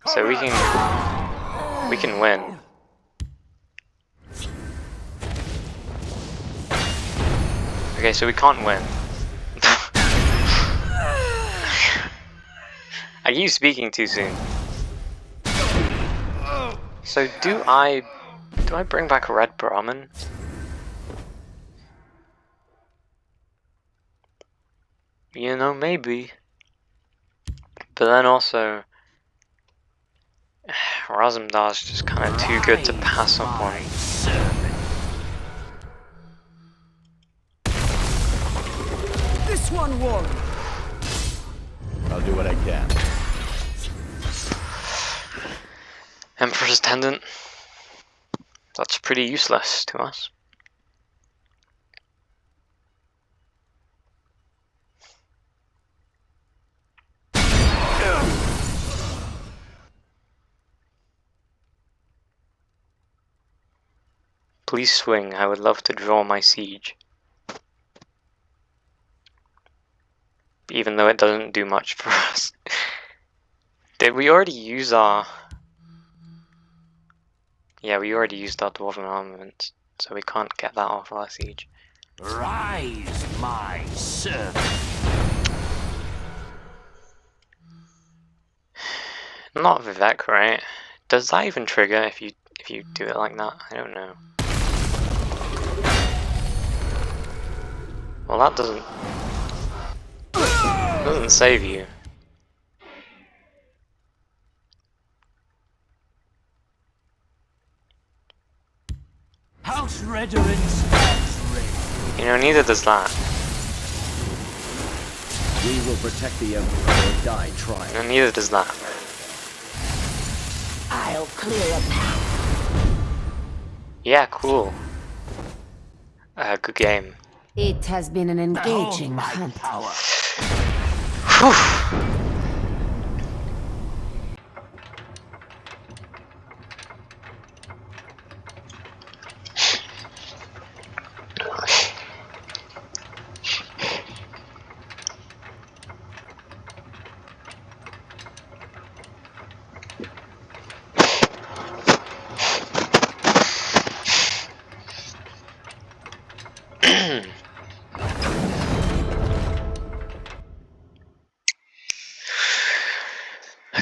So we can win. Okay, so we can't win. I keep speaking too soon. So do I bring back a Red Brahmin? You know, maybe. But then also, Razumdar's just kind of too good to pass up on. This one won. I'll do what I can. Emperor's Attendant. That's pretty useless to us. Please swing, I would love to draw my siege. Even though it doesn't do much for us. Did we already use our... Yeah, we already used our Dwarven Armament, so we can't get that off our siege. Rise, my servant. Not Vivek, right? Does that even trigger if you do it like that? I don't know. Well, that doesn't save you. House Redoran stands ready. You know, neither does that. We will protect the Emperor or die trying. And neither does that. I'll clear a path. Yeah, cool. Good game. It has been an Behold engaging my hunt. power. Whew.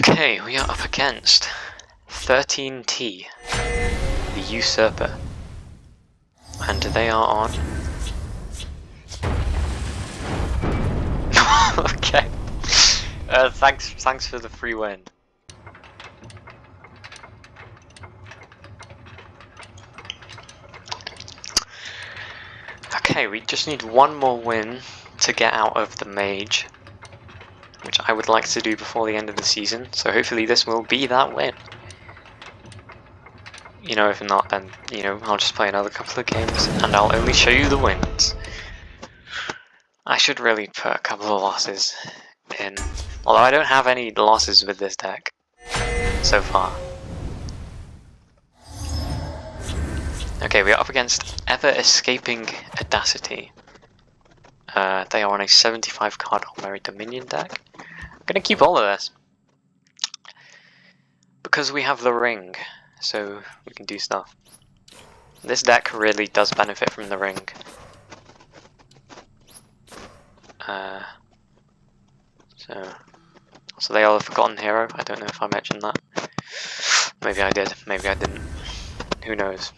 Okay, we are up against 13T, the Usurper, and they are on. Okay. Thanks for the free win. Okay, we just need one more win to get out of the Mage, which I would like to do before the end of the season, so hopefully this will be that win. You know, if not, then, you know, I'll just play another couple of games, and I'll only show you the wins. I should really put a couple of losses in, although I don't have any losses with this deck, so far. Okay, we are up against Ever Escaping Audacity. They are on a 75 card Aldmeri Dominion deck. I'm gonna keep all of this because we have the ring, so we can do stuff. This deck really does benefit from the ring. So So they are a forgotten hero. I don't know if I mentioned that. Maybe I did, maybe I didn't. Who knows?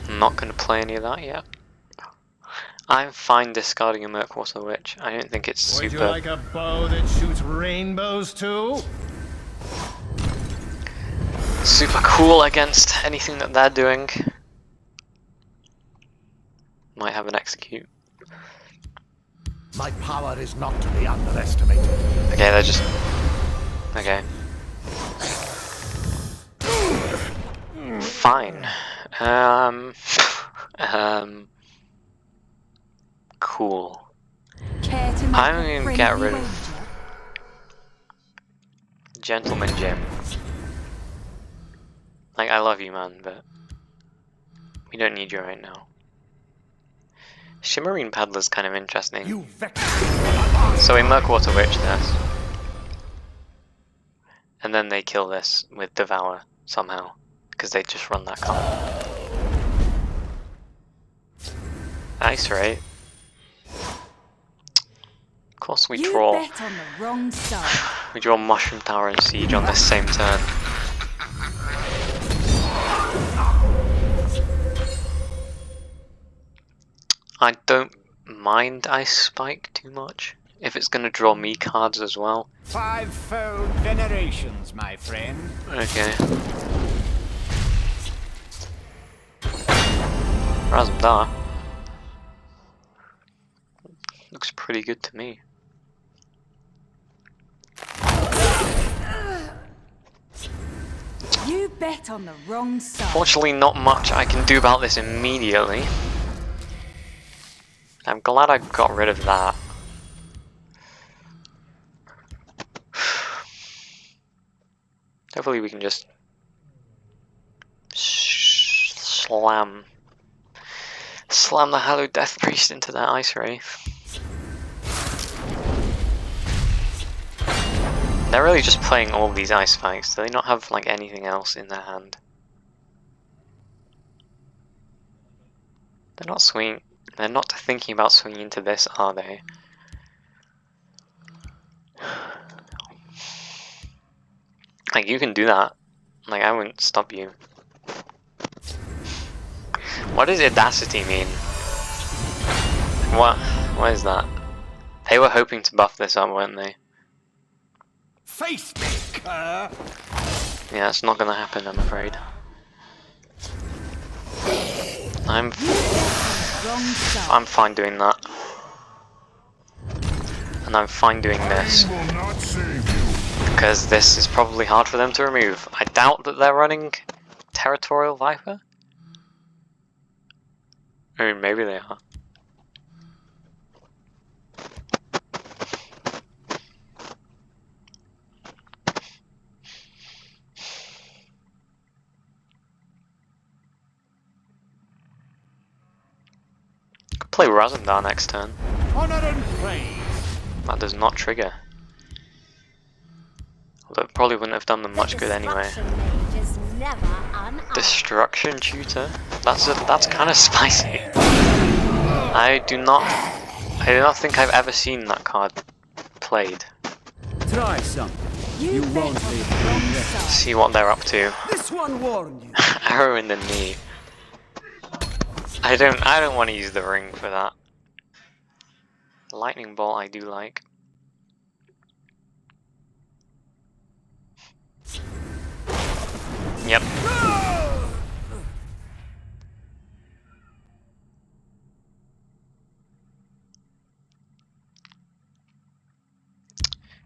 I'm not going to play any of that yet. I'm fine discarding a Murkwater Witch. I don't think it's super... Would you like a bow that shoots rainbows too? super cool against anything that they're doing. Might have an execute. My power is not to be underestimated. Okay, they're just... okay. Fine. Cool. Care to make I'm a gonna get friendly rid of wager? Gentleman Jim. Like, I love you, man, but we don't need you right now. Shimmerine Peddler's kind of interesting. You vex. So we Murkwater Witch this. And then they kill this with Devour somehow. Because they just run that card. Nice, right? Of course we You draw. bet on the wrong side. We draw Mushroom Tower and Siege on this same turn. I don't mind Ice Spike too much. If it's gonna draw me cards as well. Five-fold venerations, my friend. Okay. Razumdar. Looks pretty good to me. You bet on the wrong side. Fortunately, not much I can do about this immediately. I'm glad I got rid of that. Hopefully we can just slam the Hallowed Death Priest into that Ice Ray. They're really just playing all these Ice Spikes. Do they not have like anything else in their hand? They're not swinging. They're not thinking about swinging into this, are they? Like, you can do that. Like, I wouldn't stop you. What does Audacity mean? What is that? They were hoping to buff this up, weren't they? Face me, cur. Yeah, it's not gonna happen, I'm afraid. I'm fine doing that. And I'm fine doing this. Because this is probably hard for them to remove. I doubt that they're running Territorial Viper. I mean, maybe they are. Could play Razumdar next turn. Honor and praise. That does not trigger. Although it probably wouldn't have done them much good anyway. Destruction Tutor? That's kind of spicy. I do not think I've ever seen that card played. Try something. You won't leave me. See what they're up to. This one warned you. Arrow in the knee. I don't want to use the ring for that. Lightning Bolt I do like. Yep.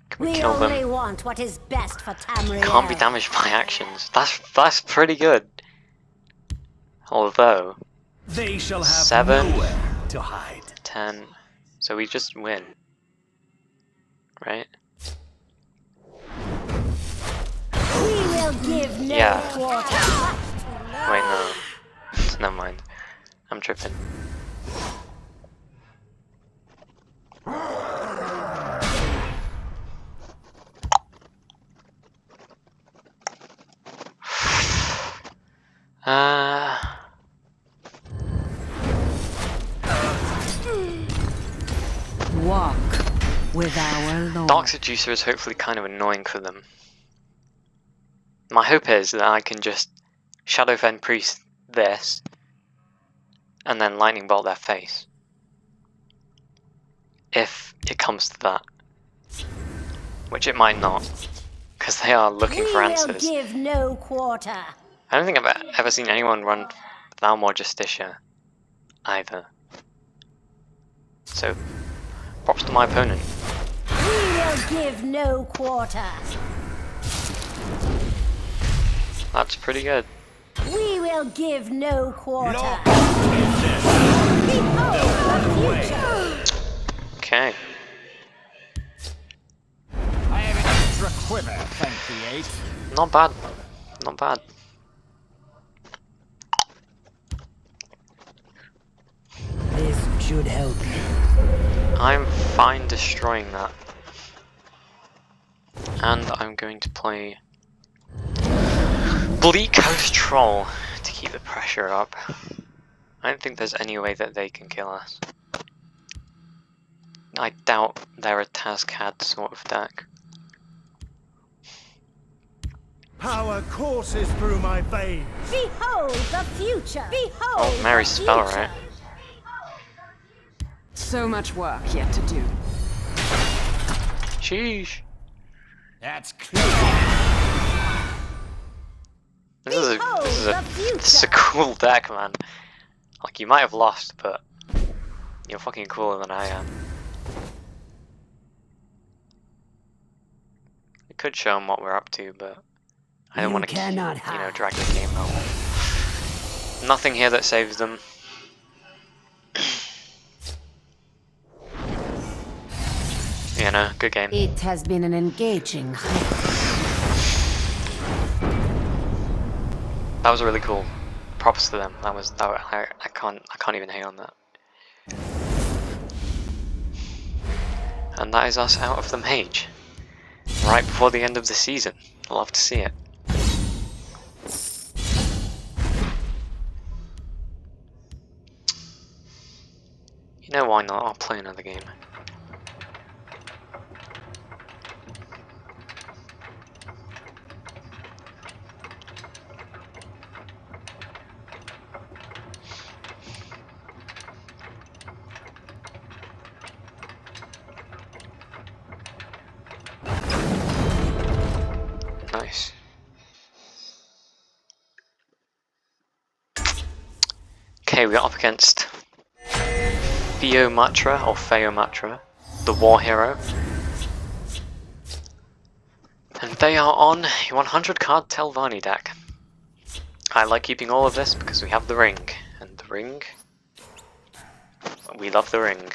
Can we kill them? Want what is best for Tamriel. Can't be damaged by actions. That's pretty good. Although They shall have 7, nowhere to hide. 10. So we just win. Right? We will give no Yeah. quarter. Wait, no. Never mind. I'm tripping. Walk with our Lord. Dark Seducer is hopefully kind of annoying for them. My hope is that I can just Shadowfen Priest this, and then Lightning Bolt their face. If it comes to that. Which it might not, because they are looking for answers. Give no quarter. I don't think I've ever seen anyone run Valmor Justicia either. So, props to my opponent. We will give no quarter. That's pretty good. We will give no quarter. Behold the future. Okay. I have an extra quiver, thank the eight. Not bad. Not bad. This should help. I'm fine destroying that. And I'm going to play Bleak Coast Troll to keep the pressure up. I don't think there's any way that they can kill us. I doubt they're a Tazcad sort of deck. Power courses through my veins. Behold the future. Behold Oh, Mary's the spell, future. right? So much work yet to do. Sheesh. That's clear. This is Behold the a future. cool deck, man. Like, you might have lost, but you're fucking cooler than I am. We could show them what we're up to, but I don't want to, drag the game out. Nothing here that saves them. You know, good game. It has been an engaging hunt. That was really cool. Props to them. I can't even hate on that. And that is us out of the mage. Right before the end of the season. Love to see it. You know, why not? I'll play another game. Nice. Okay, we're up against Theomatra, or Theomatra, the war hero. And they are on a 100 card Telvanni deck. I like keeping all of this because we have the ring. And the ring... we love the ring.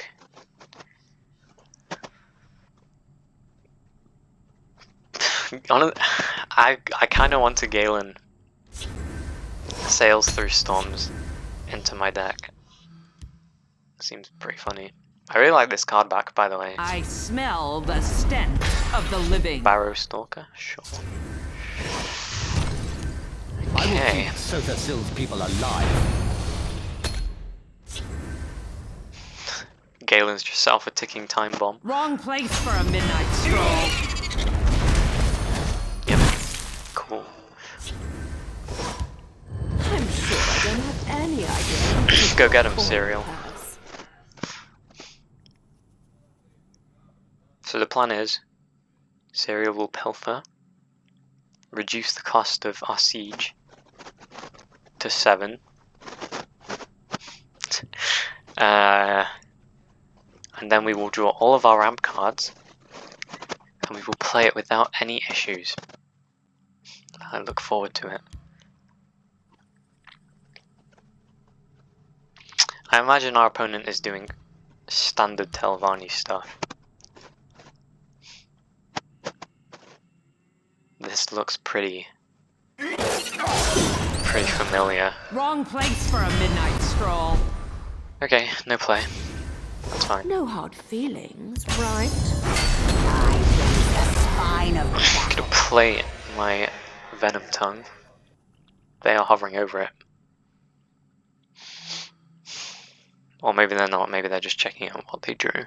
I kind of want to Galen Sails Through Storms into my deck. Seems pretty funny. I really like this card back, by the way. I smell the stench of the living. Barrow Stalker? Sure. Okay. Sota Sill's people alive. Galen's just set off a ticking time bomb. Wrong place for a midnight stroll. Yep. Cool. I'm sure I don't have any idea. Go get him, Serial. So the plan is, Serial will Pilfer, reduce the cost of our siege to 7, and then we will draw all of our ramp cards, and we will play it without any issues. I look forward to it. I imagine our opponent is doing standard Telvanni stuff. This looks pretty familiar. Wrong place for a midnight stroll. Okay, no play. That's fine. No hard feelings, right? Spine of I'm gonna play my Venom Tongue. They are hovering over it. Or maybe they're not, maybe they're just checking out what they drew.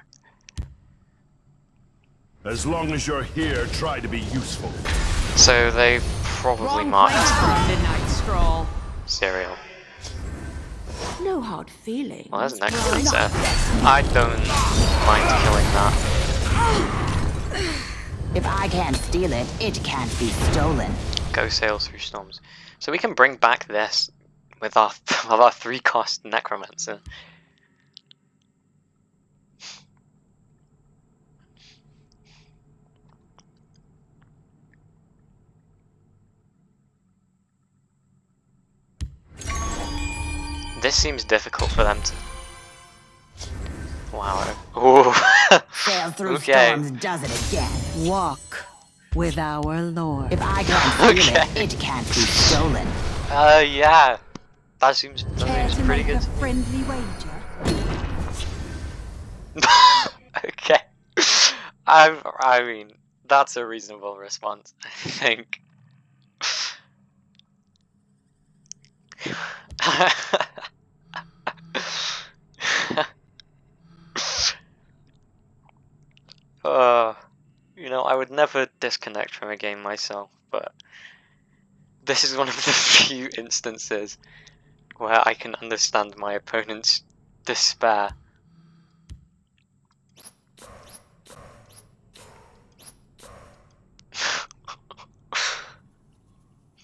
As long as you're here, try to be useful. So they probably Wrong marked place for a midnight stroll. cereal. No hard feelings. Well, there's an necromancer there. I don't mind killing that. If I can't steal it, it can't be stolen. Go sail through storms. So we can bring back this with our 3-cost necromancer. This seems difficult for them to... Wow. Ooh. Sail through Okay. storms does it again. Walk with our Lord. If I can't steal Okay. it, it can't be stolen. Yeah. That seems Care to pretty make good. a friendly wager? Okay. I mean, that's a reasonable response, I think. You know, I would never disconnect from a game myself, but this is one of the few instances where I can understand my opponent's despair.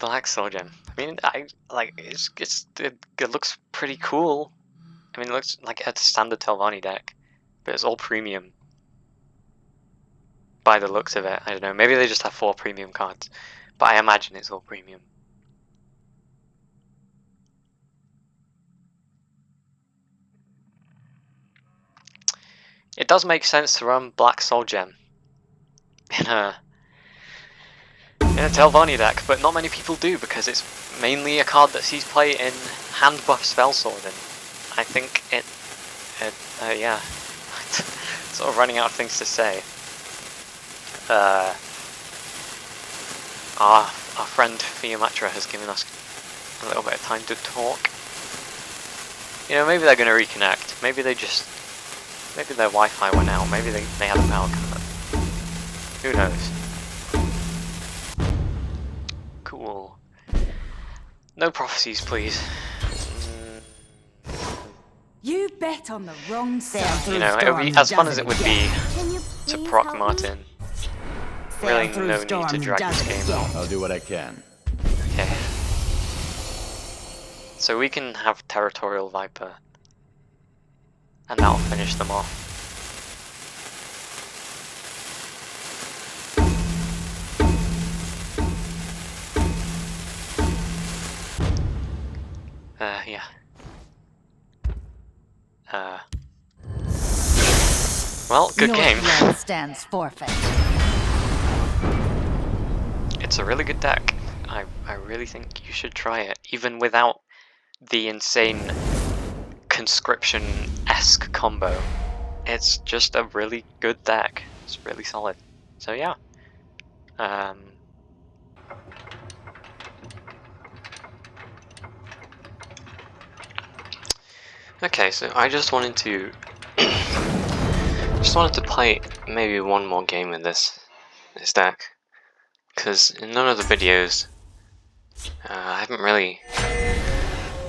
Black Soul Gem. I mean, it looks pretty cool. I mean, it looks like a standard Telvanni deck, but it's all premium. By the looks of it, I don't know. Maybe they just have 4 premium cards, but I imagine it's all premium. It does make sense to run Black Soul Gem in a Telvanni deck, but not many people do because it's mainly a card that sees play in hand buff Spellsword, and I think yeah, sort of running out of things to say. Our friend Fiamatra has given us a little bit of time to talk. You know, maybe they're going to reconnect. Maybe their Wi-Fi went out. Maybe they had a power cut. Who knows? Cool. No prophecies, please. You bet on the wrong Sail side. through You know, it would be storms as fun does as it it would again. be Can you to please proc help me? Martin. Sail Really through no need to storms drag does this it game again. out. I'll do what I can. Okay. So we can have Territorial Viper, and that'll finish them off. Yeah. Well, good game. Northland stands forfeit. It's a really good deck. I really think you should try it, even without the insane Conscription-esque combo. It's just a really good deck. It's really solid. So yeah. Okay, so I just wanted to play maybe one more game with this deck, because in none of the videos I haven't really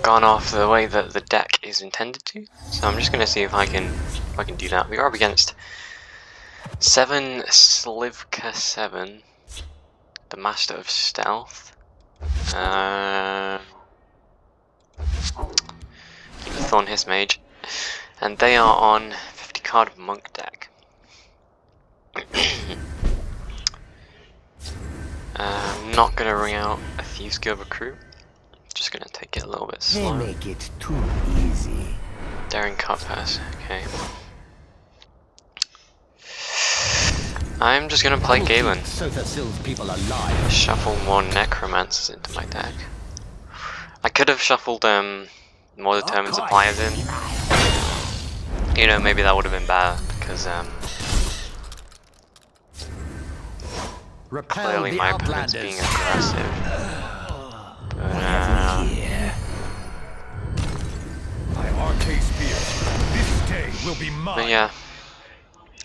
gone off the way that the deck is intended to. So I'm just gonna see if I can do that. We are up against 7 Slivka 7, the Master of Stealth. Thorn Hiss Mage, and they are on 50 card Monk deck. I'm not gonna ring out a Thieves Guild recruit. Just gonna take it a little bit They slow. make it too easy. Daring Cut Pass. Okay. I'm just gonna play Galen. So that seals people alive. Shuffle more Necromancers into my deck. I could have shuffled more Determined Suppliers in. You know, maybe that would have been better because Repel clearly the my opponent's Outlanders. being aggressive. But My arcane spear. mine. yeah,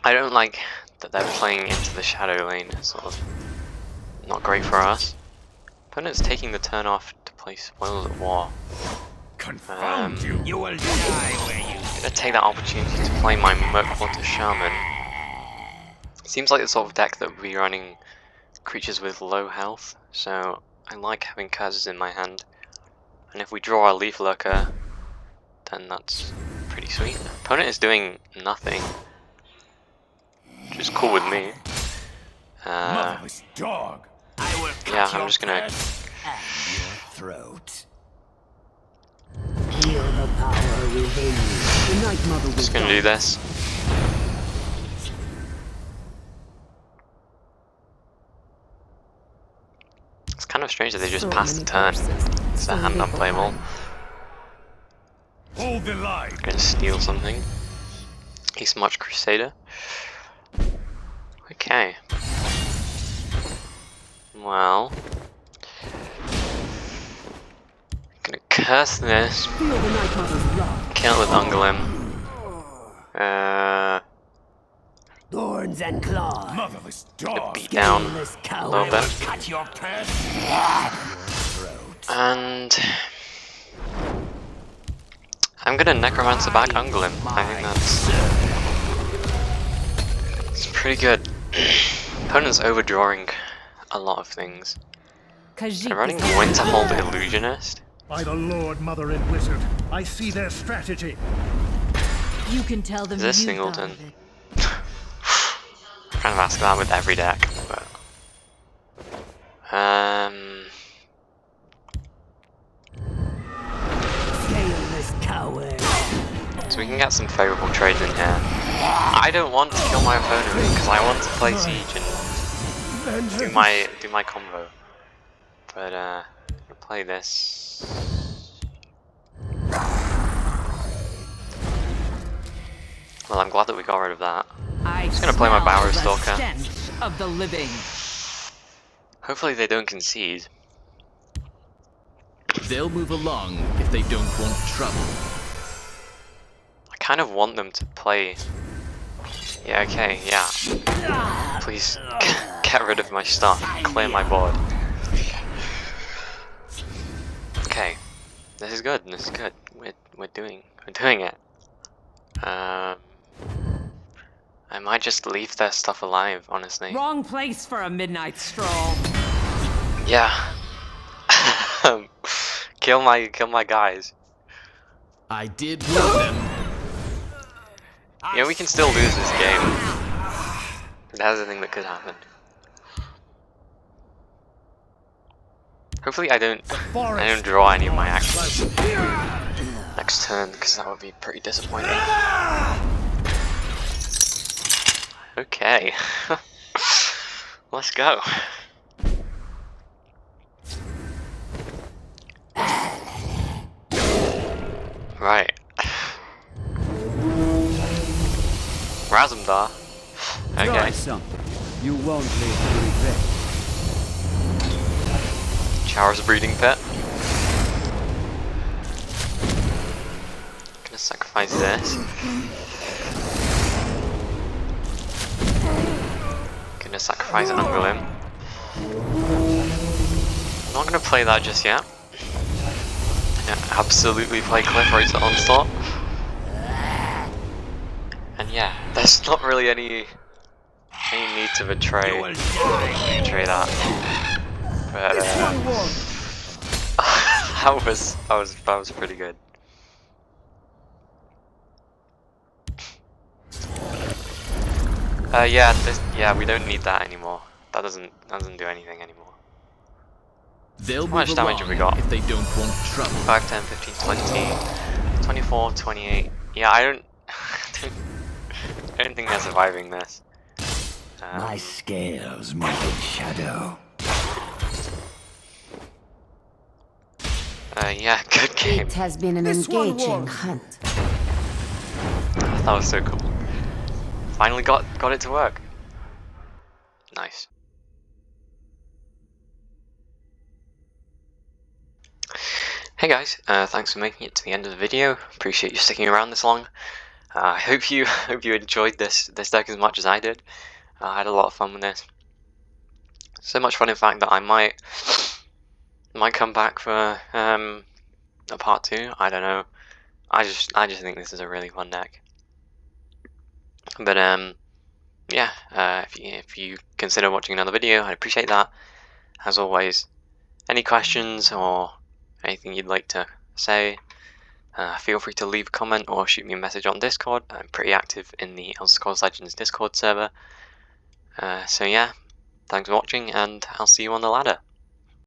I don't like that they're playing into the shadow lane. It's sort of not great for us. Opponent's taking the turn off to play Spoils of War. Confound you! You will die where you I'm gonna take that opportunity to play my Murkwater Shaman. Seems like the sort of deck that would be running creatures with low health, so I like having curses in my hand. And if we draw a Leaf Lurker, then that's pretty sweet. Opponent is doing nothing, which is cool with me. Motherless dog! I will Yeah, cut I'm your just gonna. purse and your throat. Feel the power within you. The Night Mother will Just gonna do this. It's kind of strange that they just So passed the many turn. corpses, It's the so hand little unplayable. time. Hold the line! Gonna steal something. He's much Crusader. Okay. Well. Gonna curse this. Feel the Night Mother's love. Kill it with Ungolem. Thorns and claws. Motherless dog! Beat down This a coward. little bit. Cut your purse and your throat. And I'm gonna Necromancer back Ungolem. I think it's pretty good. Opponent's overdrawing a lot of things. They're running Winterhold Illusionist. By the Lord, Mother and Wizard, I see their strategy. You can tell them Is this you Singleton? thought of it. Kind of ask that with every deck, but Scale this coward. so we can get some favorable trades in here. I don't want to kill my opponent because I want to play Siege and do my combo. But I'm gonna play this. Well, I'm glad that we got rid of that. I'm just gonna play my Bower Stalker. Of the living. Hopefully they don't concede. They'll move along if they don't want trouble. I kind of want them to play. Yeah, okay, yeah. Please get rid of my stuff. Clear my board. Okay, this is good. This is good. We're doing it. I might just leave their stuff alive, honestly. Wrong place for a midnight stroll. Yeah. kill my guys. I did warn them. Yeah, we can still lose this game. That's the thing that could happen. Hopefully I don't draw any of my actions next turn, because that would be pretty disappointing. Okay. Let's go. Right. Razumdar. Try Okay. something. You won't live to regret. Chao's Breeding Pit. Gonna sacrifice this. Gonna sacrifice Ungolem. Not gonna play that just yet. Gonna absolutely play Cliff Racer Onslaught. And yeah, there's not really any need to betray that. But that was pretty good. Yeah, we don't need that anymore. That doesn't do anything anymore. They'll How much move damage have we got? if they don't want trouble. 5, 10, 15, 20, 24, 28. Yeah, I don't think they're surviving this. My scales move in shadow. Yeah, good game. It has been an engaging hunt. That was so cool. Finally got it to work. Nice. Hey guys, thanks for making it to the end of the video. Appreciate you sticking around this long. I hope you enjoyed this deck as much as I did. I had a lot of fun with this. So much fun, in fact, that I might come back for a part 2. I don't know. I just think this is a really fun deck. But yeah, if you consider watching another video, I'd appreciate that. As always, any questions or anything you'd like to say, feel free to leave a comment or shoot me a message on Discord. I'm pretty active in the Elder Scrolls Legends Discord server. So yeah, thanks for watching, and I'll see you on the ladder.